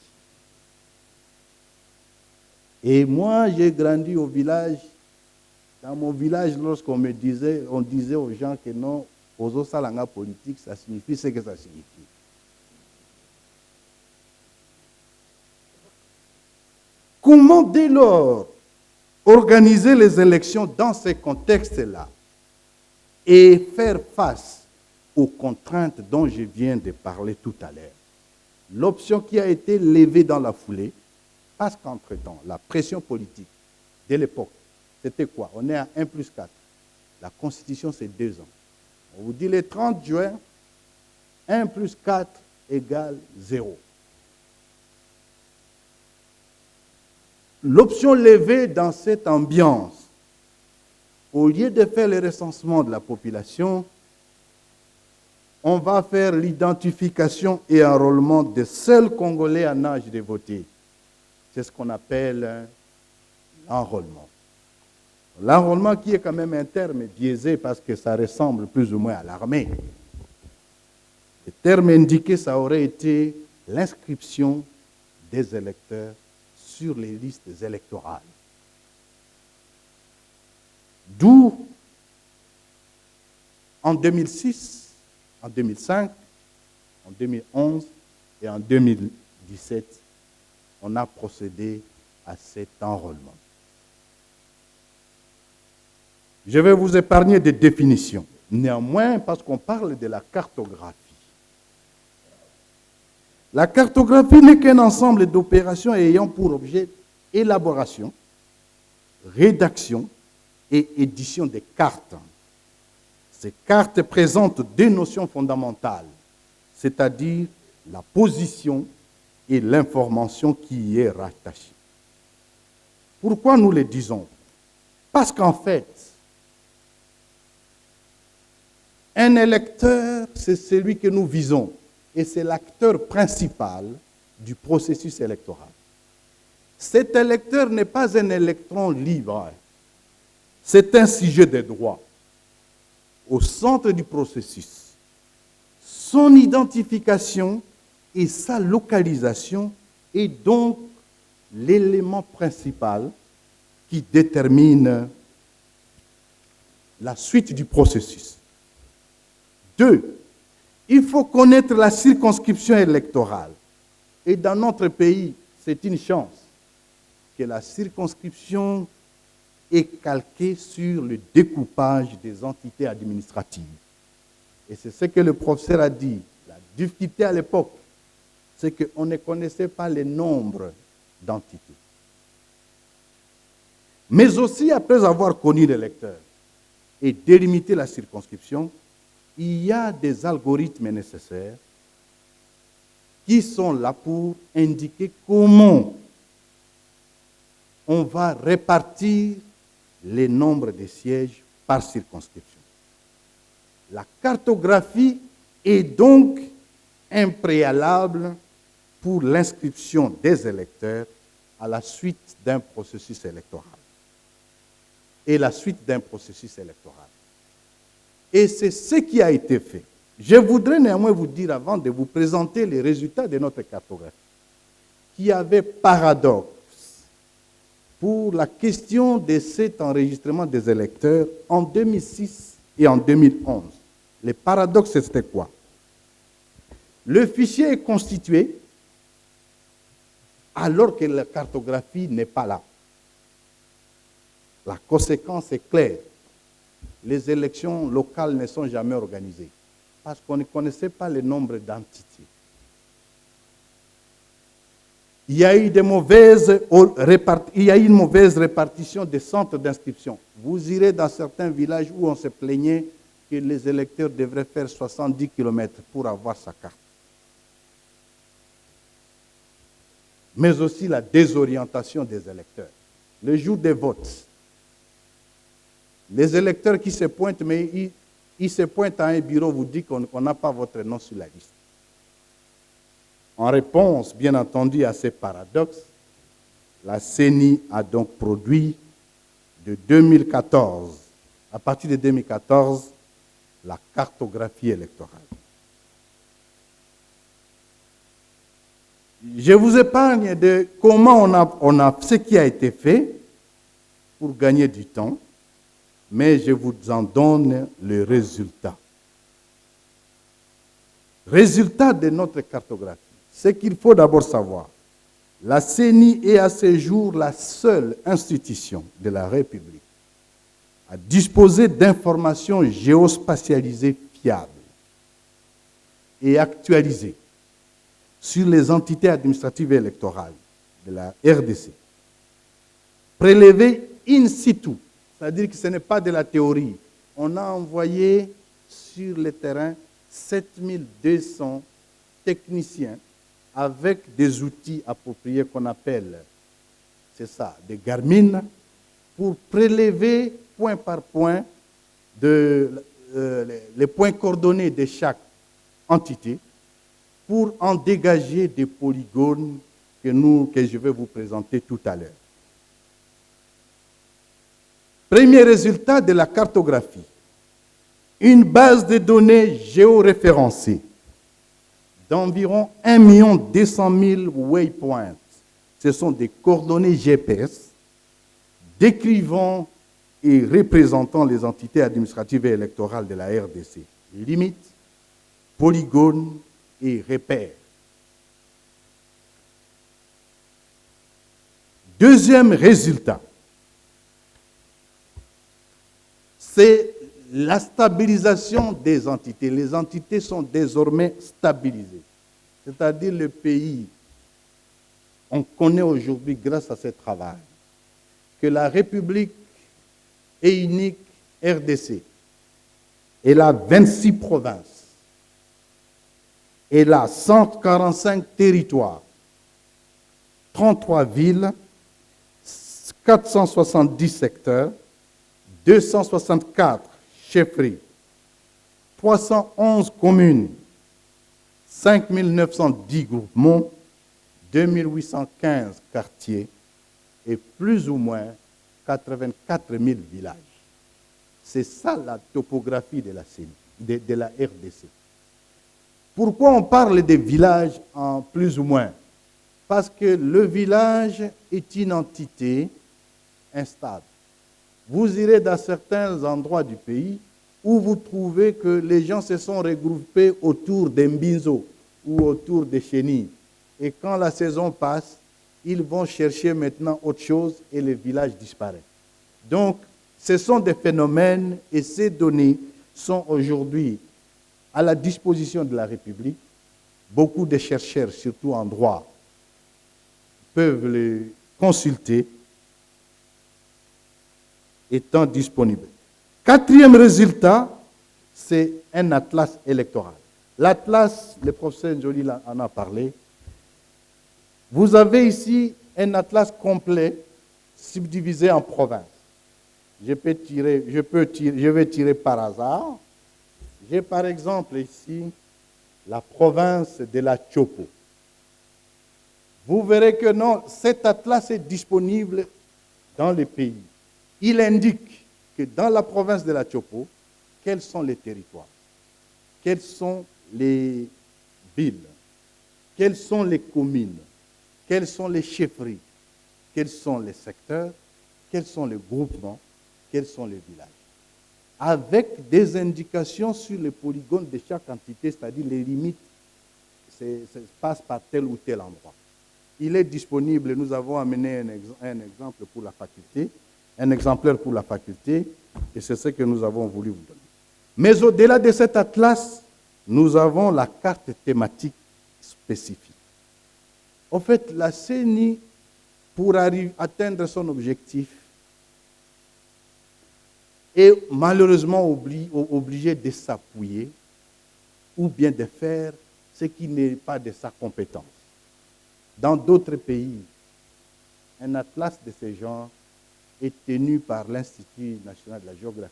Et moi, j'ai grandi au village. Dans mon village, lorsqu'on me disait, on disait aux gens que non, Ozo Salanga politique, ça signifie ce que ça signifie. Comment dès lors organiser les élections dans ces contextes-là et faire face aux contraintes dont je viens de parler tout à l'heure? L'option qui a été levée dans la foulée, parce qu'entre-temps, la pression politique de l'époque, c'était quoi? On est à 1+4. La Constitution, c'est 2 ans. On vous dit le 30 juin, 1+4 égale 0. L'option levée dans cette ambiance, au lieu de faire le recensement de la population, on va faire l'identification et enrôlement des seuls Congolais en âge de voter. C'est ce qu'on appelle l'enrôlement. L'enrôlement qui est quand même un terme biaisé parce que ça ressemble plus ou moins à l'armée. Le terme indiqué, ça aurait été l'inscription des électeurs sur les listes électorales. D'où, en 2006, en 2005, en 2011 et en 2017, on a procédé à cet enrôlement. Je vais vous épargner des définitions. Néanmoins, parce qu'on parle de la cartographie. La cartographie n'est qu'un ensemble d'opérations ayant pour objet élaboration, rédaction et édition des cartes. Ces cartes présentent deux notions fondamentales, c'est-à-dire la position et l'information qui y est rattachée. Pourquoi nous le disons? Parce qu'en fait, un électeur, c'est celui que nous visons et c'est l'acteur principal du processus électoral. Cet électeur n'est pas un électron libre, c'est un sujet de droit au centre du processus. Son identification et sa localisation est donc l'élément principal qui détermine la suite du processus. 2. Il faut connaître la circonscription électorale. Et dans notre pays, c'est une chance que la circonscription est calquée sur le découpage des entités administratives. Et c'est ce que le professeur a dit. La difficulté à l'époque, c'est qu'on ne connaissait pas le nombre d'entités. Mais aussi, après avoir connu l'électeur et délimité la circonscription, il y a des algorithmes nécessaires qui sont là pour indiquer comment on va répartir les nombres de sièges par circonscription. La cartographie est donc un préalable pour l'inscription des électeurs à la suite d'un processus électoral. Et la suite d'un processus électoral. Et c'est ce qui a été fait. Je voudrais néanmoins vous dire, avant de vous présenter les résultats de notre cartographie, qu'il y avait paradoxe pour la question de cet enregistrement des électeurs en 2006 et en 2011. Le paradoxe, c'était quoi? Le fichier est constitué alors que la cartographie n'est pas là. La conséquence est claire. Les élections locales ne sont jamais organisées parce qu'on ne connaissait pas le nombre d'entités. Il y a eu une mauvaise répartition des centres d'inscription. Vous irez dans certains villages où on se plaignait que les électeurs devraient faire 70 km pour avoir sa carte. Mais aussi la désorientation des électeurs. Le jour des votes, les électeurs qui se pointent, mais ils se pointent à un bureau, vous disent qu'on n'a pas votre nom sur la liste. En réponse, bien entendu, à ces paradoxes, la CENI a donc produit de 2014, à partir de 2014, la cartographie électorale. Je vous épargne de comment on a ce qui a été fait pour gagner du temps, mais je vous en donne le résultat. Résultat de notre cartographie. Ce qu'il faut d'abord savoir, la CENI est à ce jour la seule institution de la République à disposer d'informations géospatialisées fiables et actualisées sur les entités administratives et électorales de la RDC, prélevées in situ, c'est-à-dire que ce n'est pas de la théorie. On a envoyé sur le terrain 7200 techniciens avec des outils appropriés qu'on appelle, c'est ça, des Garmin, pour prélever point par point les points coordonnés de chaque entité pour en dégager des polygones que je vais vous présenter tout à l'heure. Premier résultat de la cartographie, une base de données géoréférencée d'environ 1 200 000 waypoints. Ce sont des coordonnées GPS décrivant et représentant les entités administratives et électorales de la RDC. Limites, polygones et repères. Deuxième résultat, c'est la stabilisation des entités. Les entités sont désormais stabilisées. C'est-à-dire le pays, on connaît aujourd'hui, grâce à ce travail, que la République est unique RDC. Elle a 26 provinces. Elle a 145 territoires, 33 villes, 470 secteurs, 264 chefferies, 311 communes, 5 910 groupements, 2815 quartiers et plus ou moins 84 000 villages. C'est ça la topographie de la CENI, de la RDC. Pourquoi on parle des villages en plus ou moins? Parce que le village est une entité instable. Vous irez dans certains endroits du pays où vous trouvez que les gens se sont regroupés autour d'Mbinzo ou autour de Chenilles. Et quand la saison passe, ils vont chercher maintenant autre chose et le village disparaît. Donc, ce sont des phénomènes et ces données sont aujourd'hui à la disposition de la République. Beaucoup de chercheurs, surtout en droit, peuvent les consulter étant disponibles. Quatrième résultat, c'est un atlas électoral. L'atlas, le professeur Njoli en a parlé. Vous avez ici un atlas complet subdivisé en provinces. Je vais tirer par hasard. J'ai par exemple ici la province de la Chopo. Vous verrez que non, cet atlas est disponible dans le pays. Il indique que dans la province de la Chopo, quels sont les territoires, quelles sont les villes, quelles sont les communes, quelles sont les chefferies, quels sont les secteurs, quels sont les groupements, quels sont les villages. Avec des indications sur les polygones de chaque entité, c'est-à-dire les limites, ça passe par tel ou tel endroit. Il est disponible, nous avons amené un exemple pour la faculté, un exemplaire pour la faculté, et c'est ce que nous avons voulu vous donner. Mais au-delà de cet atlas, nous avons la carte thématique spécifique. En fait, la CENI, pour atteindre son objectif, est malheureusement obligée de s'appuyer ou bien de faire ce qui n'est pas de sa compétence. Dans d'autres pays, un atlas de ce genre est tenu par l'Institut national de la géographie.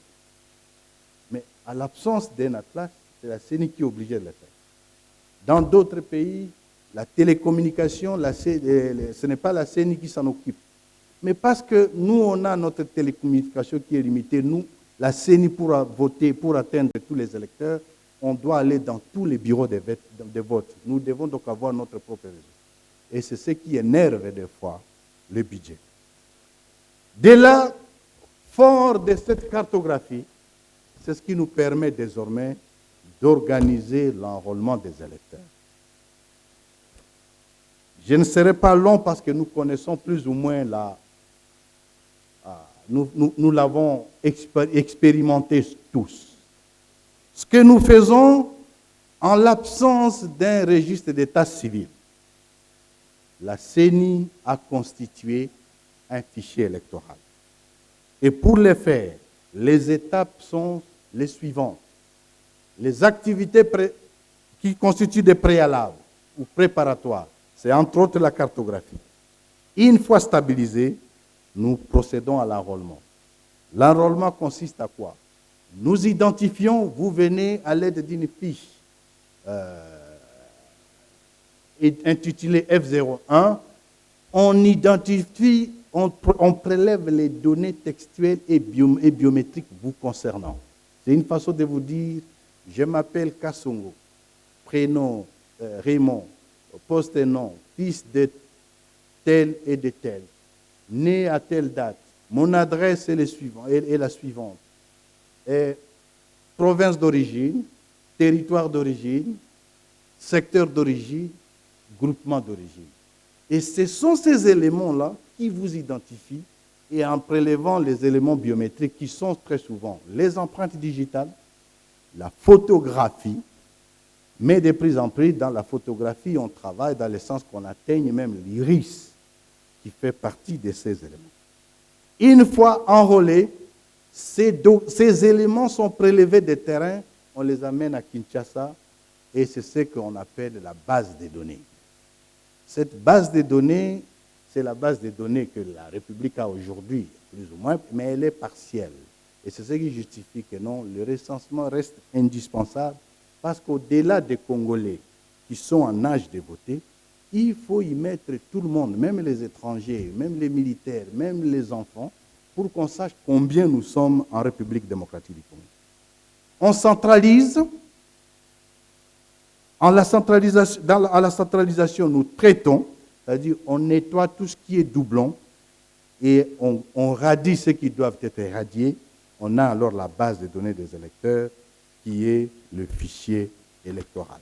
Mais à l'absence d'un atlas, c'est la CENI qui est obligée de le faire. Dans d'autres pays, la télécommunication, ce n'est pas la CENI qui s'en occupe. Mais parce que nous, on a notre télécommunication qui est limitée, nous, la CENI, pour voter, pour atteindre tous les électeurs, on doit aller dans tous les bureaux de vote. Nous devons donc avoir notre propre réseau. Et c'est ce qui énerve des fois le budget. De là, fort de cette cartographie, c'est ce qui nous permet désormais d'organiser l'enrôlement des électeurs. Je ne serai pas long parce que nous connaissons plus ou moins nous l'avons expérimenté tous. Ce que nous faisons en l'absence d'un registre d'état civil, la CENI a constitué un fichier électoral. Et pour le faire, les étapes sont les suivantes. Les activités qui constituent des préalables ou préparatoires, c'est entre autres la cartographie. Une fois stabilisée, nous procédons à l'enrôlement. L'enrôlement consiste à quoi? Nous identifions, vous venez à l'aide d'une fiche intitulée F01, on identifie, on prélève les données textuelles et biométriques vous concernant. C'est une façon de vous dire, je m'appelle Kassongo, prénom Raymond, poste et nom, fils de tel et de tel, né à telle date. Mon adresse est la suivante. Province d'origine, territoire d'origine, secteur d'origine, groupement d'origine. Et ce sont ces éléments-là qui vous identifient, et en prélevant les éléments biométriques qui sont très souvent les empreintes digitales, la photographie, mais de plus en plus dans la photographie, on travaille dans le sens qu'on atteigne même l'iris qui fait partie de ces éléments. Une fois enrôlés, ces éléments sont prélevés des terrains, on les amène à Kinshasa et c'est ce qu'on appelle la base des données. Cette base de données, c'est la base de données que la République a aujourd'hui, plus ou moins, mais elle est partielle. Et c'est ce qui justifie que non, le recensement reste indispensable parce qu'au-delà des Congolais qui sont en âge de voter, il faut y mettre tout le monde, même les étrangers, même les militaires, même les enfants, pour qu'on sache combien nous sommes en République démocratique du Congo. On centralise. À la centralisation, nous traitons, c'est-à-dire on nettoie tout ce qui est doublon et on radie ceux qui doivent être radiés. On a alors la base de données des électeurs qui est le fichier électoral.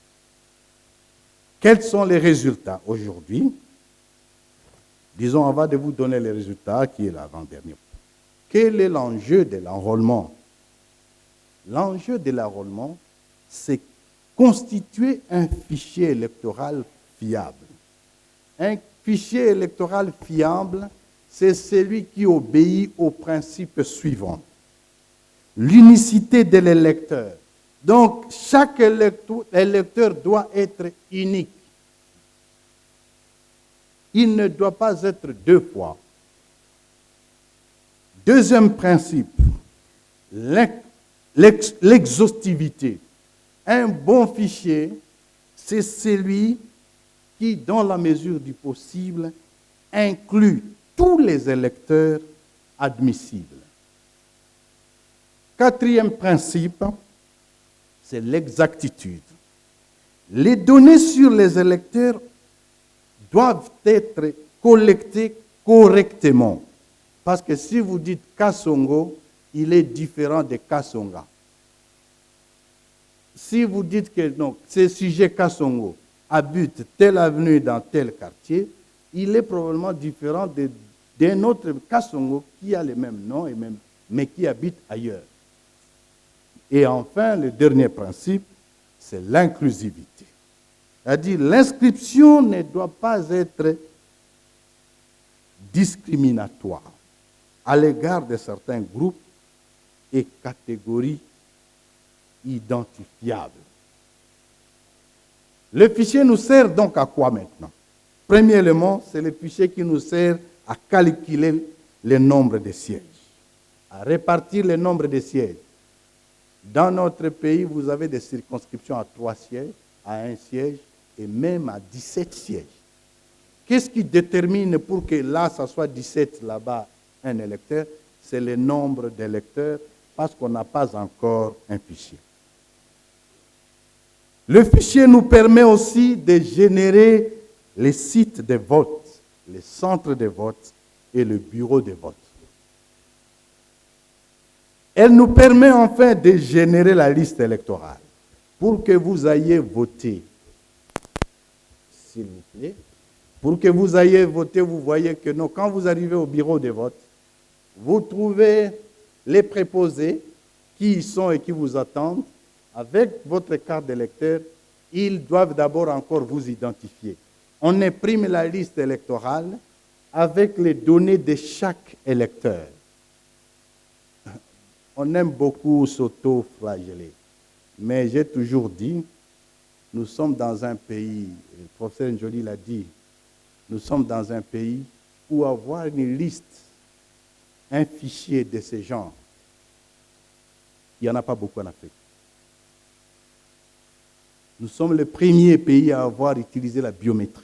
Quels sont les résultats aujourd'hui? Disons, avant de vous donner les résultats, qui est l'avant-dernier. Quel est l'enjeu de l'enrôlement? L'enjeu de l'enrôlement, c'est constituer un fichier électoral fiable. Un fichier électoral fiable, c'est celui qui obéit aux principes suivants. L'unicité de l'électeur. Donc, chaque électeur doit être unique. Il ne doit pas être deux fois. Deuxième principe, l'exhaustivité. Un bon fichier, c'est celui qui, dans la mesure du possible, inclut tous les électeurs admissibles. Quatrième principe, c'est l'exactitude. Les données sur les électeurs doivent être collectées correctement. Parce que si vous dites Kassongo, il est différent de Kassonga. Si vous dites que ce sujet Kassongo habite telle avenue dans tel quartier, il est probablement différent d'un autre Kassongo qui a le même nom, mais qui habite ailleurs. Et enfin, le dernier principe, c'est l'inclusivité. C'est-à-dire l'inscription ne doit pas être discriminatoire à l'égard de certains groupes et catégories identifiables. Le fichier nous sert donc à quoi maintenant? Premièrement, c'est le fichier qui nous sert à calculer le nombre de sièges, à répartir le nombre de sièges. Dans notre pays, vous avez des circonscriptions à 3 sièges, à 1 siège et même à 17 sièges. Qu'est-ce qui détermine pour que là, ça soit 17, là-bas, un électeur? C'est le nombre d'électeurs parce qu'on n'a pas encore un fichier. Le fichier nous permet aussi de générer les sites de vote, les centres de vote et le bureau de vote. Elle nous permet enfin de générer la liste électorale pour que vous ayez voté. S'il vous plaît. Pour que vous ayez voté, vous voyez que non, quand vous arrivez au bureau de vote, vous trouvez les préposés qui y sont et qui vous attendent. Avec votre carte d'électeur, ils doivent d'abord encore vous identifier. On imprime la liste électorale avec les données de chaque électeur. On aime beaucoup s'auto-flageller. Mais j'ai toujours dit, nous sommes dans un pays, le professeur Njoli l'a dit, nous sommes dans un pays où avoir une liste, un fichier de ces gens, il n'y en a pas beaucoup en Afrique. Nous sommes le premier pays à avoir utilisé la biométrie.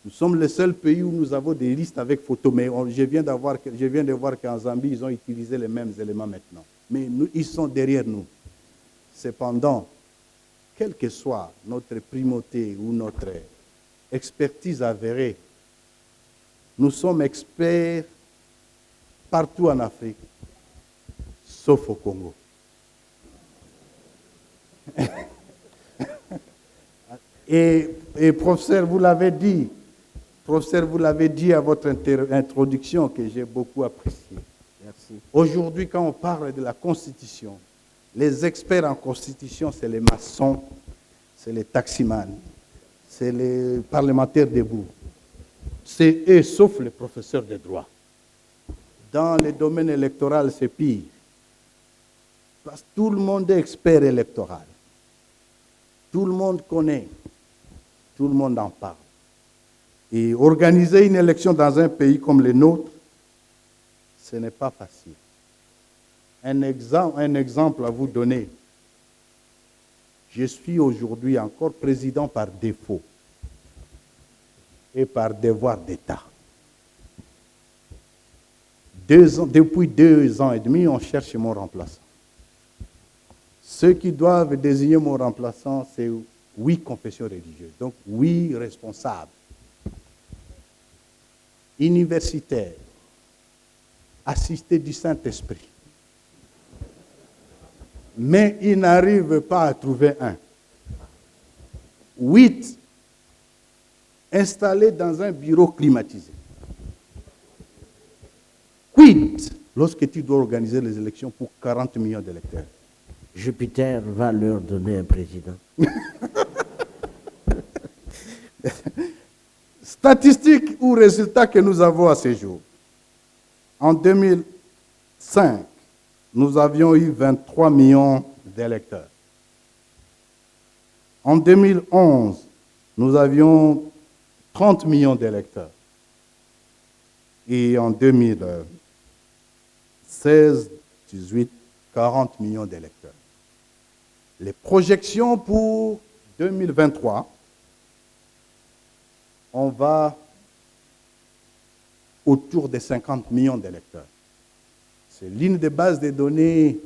Nous sommes le seul pays où nous avons des listes avec photos. Mais je viens de voir qu'en Zambie, ils ont utilisé les mêmes éléments maintenant. Mais ils sont derrière nous. Cependant, quelle que soit notre primauté ou notre expertise avérée, nous sommes experts partout en Afrique, sauf au Congo. Et professeur, vous l'avez dit, à votre introduction que j'ai beaucoup appréciée. Merci. Aujourd'hui, quand on parle de la Constitution, les experts en Constitution, c'est les maçons, c'est les taximans, c'est les parlementaires debout. C'est eux, sauf les professeurs de droit. Dans le domaine électoral, c'est pire. Parce que tout le monde est expert électoral. Tout le monde connaît. Tout le monde en parle. Et organiser une élection dans un pays comme le nôtre, ce n'est pas facile. Un exemple à vous donner. Je suis aujourd'hui encore président par défaut et par devoir d'État. Depuis 2 ans et demi, on cherche mon remplaçant. Ceux qui doivent désigner mon remplaçant, c'est 8 confessions religieuses, donc 8 responsables, universitaires, assistés du Saint-Esprit. Mais ils n'arrivent pas à trouver un. 8 installés dans un bureau climatisé. Quid lorsque tu dois organiser les élections pour 40 millions d'électeurs? Jupiter va leur donner un président. Statistiques ou résultats que nous avons à ce jour. En 2005, nous avions eu 23 millions d'électeurs. En 2011, nous avions 30 millions d'électeurs. Et en 2016, 18, 40 millions d'électeurs. Les projections pour 2023, on va autour de 50 millions d'électeurs. C'est l'une des bases de données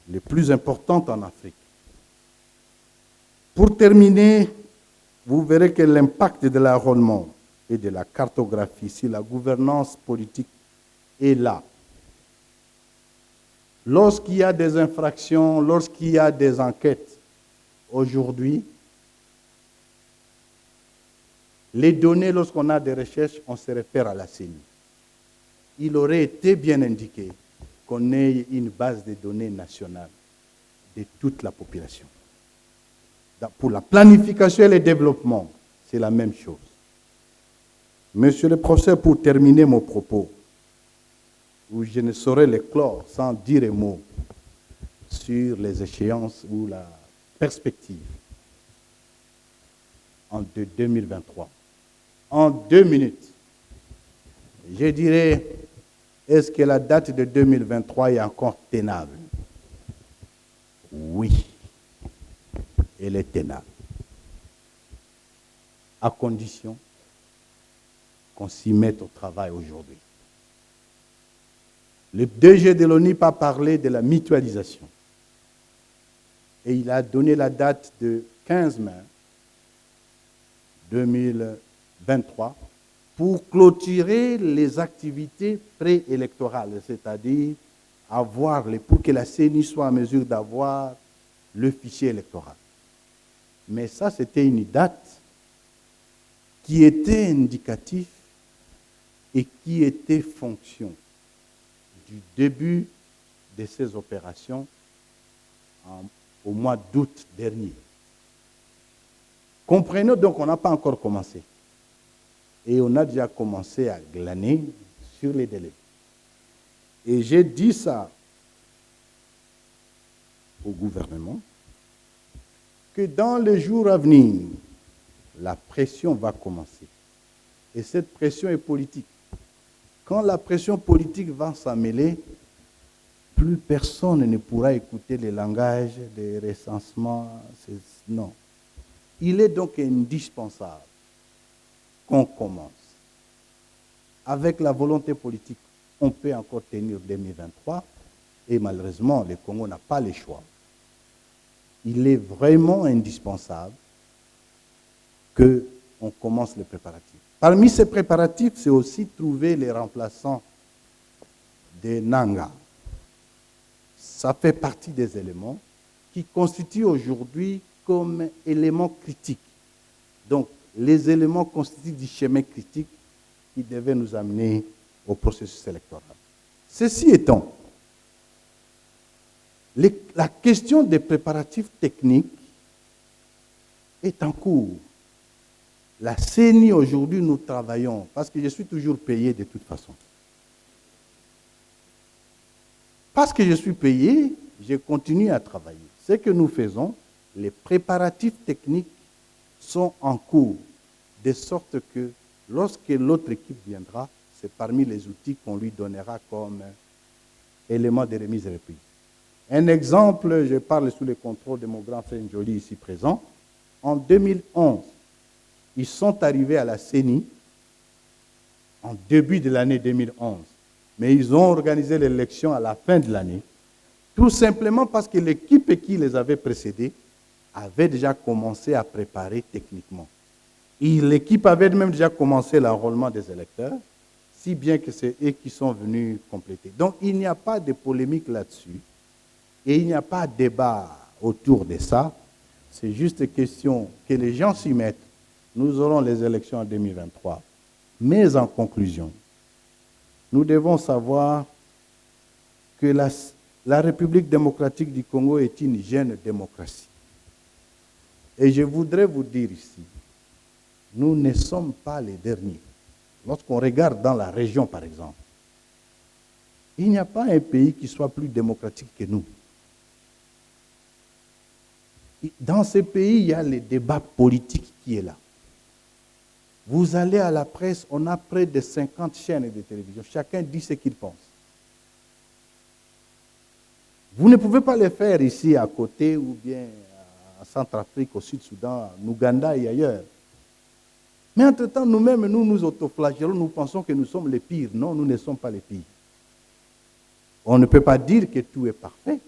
les plus importantes en Afrique. Pour terminer, vous verrez que l'impact de l'enrôlement et de la cartographie sur la gouvernance politique est là. Lorsqu'il y a des infractions, lorsqu'il y a des enquêtes, aujourd'hui, les données, lorsqu'on a des recherches, on se réfère à la CENI. Il aurait été bien indiqué qu'on ait une base de données nationale de toute la population. Pour la planification et le développement, c'est la même chose. Monsieur le professeur, pour terminer mon propos, où je ne saurais les clore sans dire un mot sur les échéances ou la perspective en 2023. En 2 minutes, je dirais, est-ce que la date de 2023 est encore tenable? Oui, elle est tenable. À condition qu'on s'y mette au travail aujourd'hui. Le DG de l'ONU a parlé de la mutualisation. Et il a donné la date de 15 mai 2023 pour clôturer les activités préélectorales, c'est-à-dire pour que la CENI soit en mesure d'avoir le fichier électoral. Mais ça, c'était une date qui était indicative et qui était fonction du début de ces opérations au mois d'août dernier. Comprenez donc qu'on n'a pas encore commencé. Et on a déjà commencé à glaner sur les délais. Et j'ai dit ça au gouvernement, que dans les jours à venir, la pression va commencer. Et cette pression est politique. Quand la pression politique va s'en mêler, plus personne ne pourra écouter les langages des recensements. Non. Il est donc indispensable qu'on commence. Avec la volonté politique, on peut encore tenir 2023 et malheureusement, le Congo n'a pas le choix. il est vraiment indispensable qu'on commence les préparatifs. Parmi ces préparatifs, c'est aussi trouver les remplaçants des Nanga. Ça fait partie des éléments qui constituent aujourd'hui comme éléments critiques. Donc, les éléments constituent du chemin critique qui devait nous amener au processus électoral. Ceci étant, la question des préparatifs techniques est en cours. La CENI, aujourd'hui, nous travaillons, parce que je suis toujours payé de toute façon. Parce que je suis payé, je continue à travailler. Ce que nous faisons, les préparatifs techniques sont en cours, de sorte que lorsque l'autre équipe viendra, c'est parmi les outils qu'on lui donnera comme élément de remise et reprise. Un exemple, je parle sous le contrôle de mon grand frère Njoli ici présent. En 2011, ils sont arrivés à la CENI en début de l'année 2011. Mais ils ont organisé l'élection à la fin de l'année, tout simplement parce que l'équipe qui les avait précédés avait déjà commencé à préparer techniquement. Et l'équipe avait même déjà commencé l'enrôlement des électeurs, si bien que c'est eux qui sont venus compléter. Donc il n'y a pas de polémique là-dessus, et il n'y a pas de débat autour de ça. C'est juste question que les gens s'y mettent. Nous aurons les élections en 2023. Mais en conclusion, nous devons savoir que la République démocratique du Congo est une jeune démocratie. Et je voudrais vous dire ici, nous ne sommes pas les derniers. Lorsqu'on regarde dans la région, par exemple, il n'y a pas un pays qui soit plus démocratique que nous. Dans ce pays, il y a le débat politique qui est là. Vous allez à la presse, on a près de 50 chaînes de télévision. Chacun dit ce qu'il pense. Vous ne pouvez pas le faire ici à côté ou bien en Centrafrique, au Sud-Soudan, en Ouganda et ailleurs. Mais entre-temps, nous-mêmes, nous nous autoflagellons, nous pensons que nous sommes les pires. Non, nous ne sommes pas les pires. On ne peut pas dire que tout est parfait,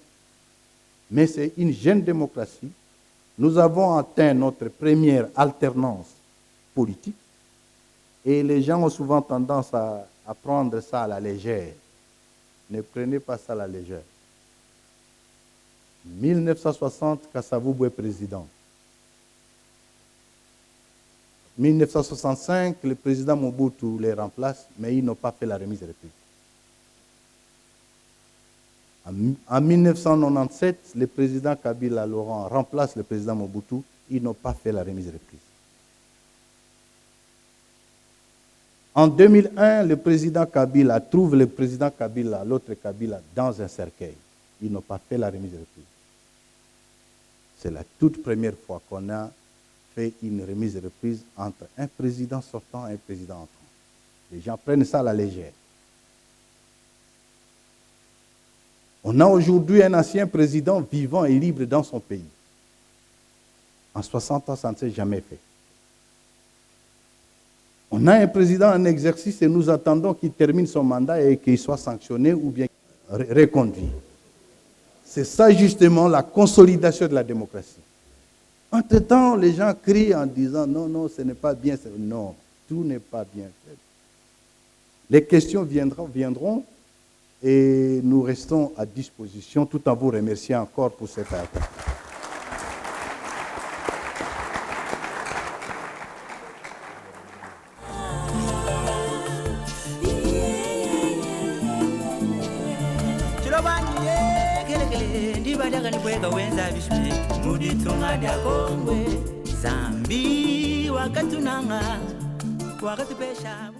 mais c'est une jeune démocratie. Nous avons atteint notre première alternance politique et les gens ont souvent tendance à prendre ça à la légère. Ne prenez pas ça à la légère. 1960, Kasavubu est président. 1965, le président Mobutu les remplace, mais ils n'ont pas fait la remise de reprise. En 1997, le président Kabila Laurent remplace le président Mobutu, ils n'ont pas fait la remise de reprise. En 2001, le président Kabila trouve le président Kabila, l'autre Kabila, dans un cercueil. Ils n'ont pas fait la remise de reprise. C'est la toute première fois qu'on a fait une remise de reprise entre un président sortant et un président entrant. Les gens prennent ça à la légère. On a aujourd'hui un ancien président vivant et libre dans son pays. En 60 ans, ça ne s'est jamais fait. On a un président en exercice et nous attendons qu'il termine son mandat et qu'il soit sanctionné ou bien reconduit. C'est ça justement la consolidation de la démocratie. Entre-temps, les gens crient en disant non, non, ce n'est pas bien. Non, tout n'est pas bien fait. Les questions viendront et nous restons à disposition tout en vous remerciant encore pour cet acte. Zambi wakatunanga wakatupesha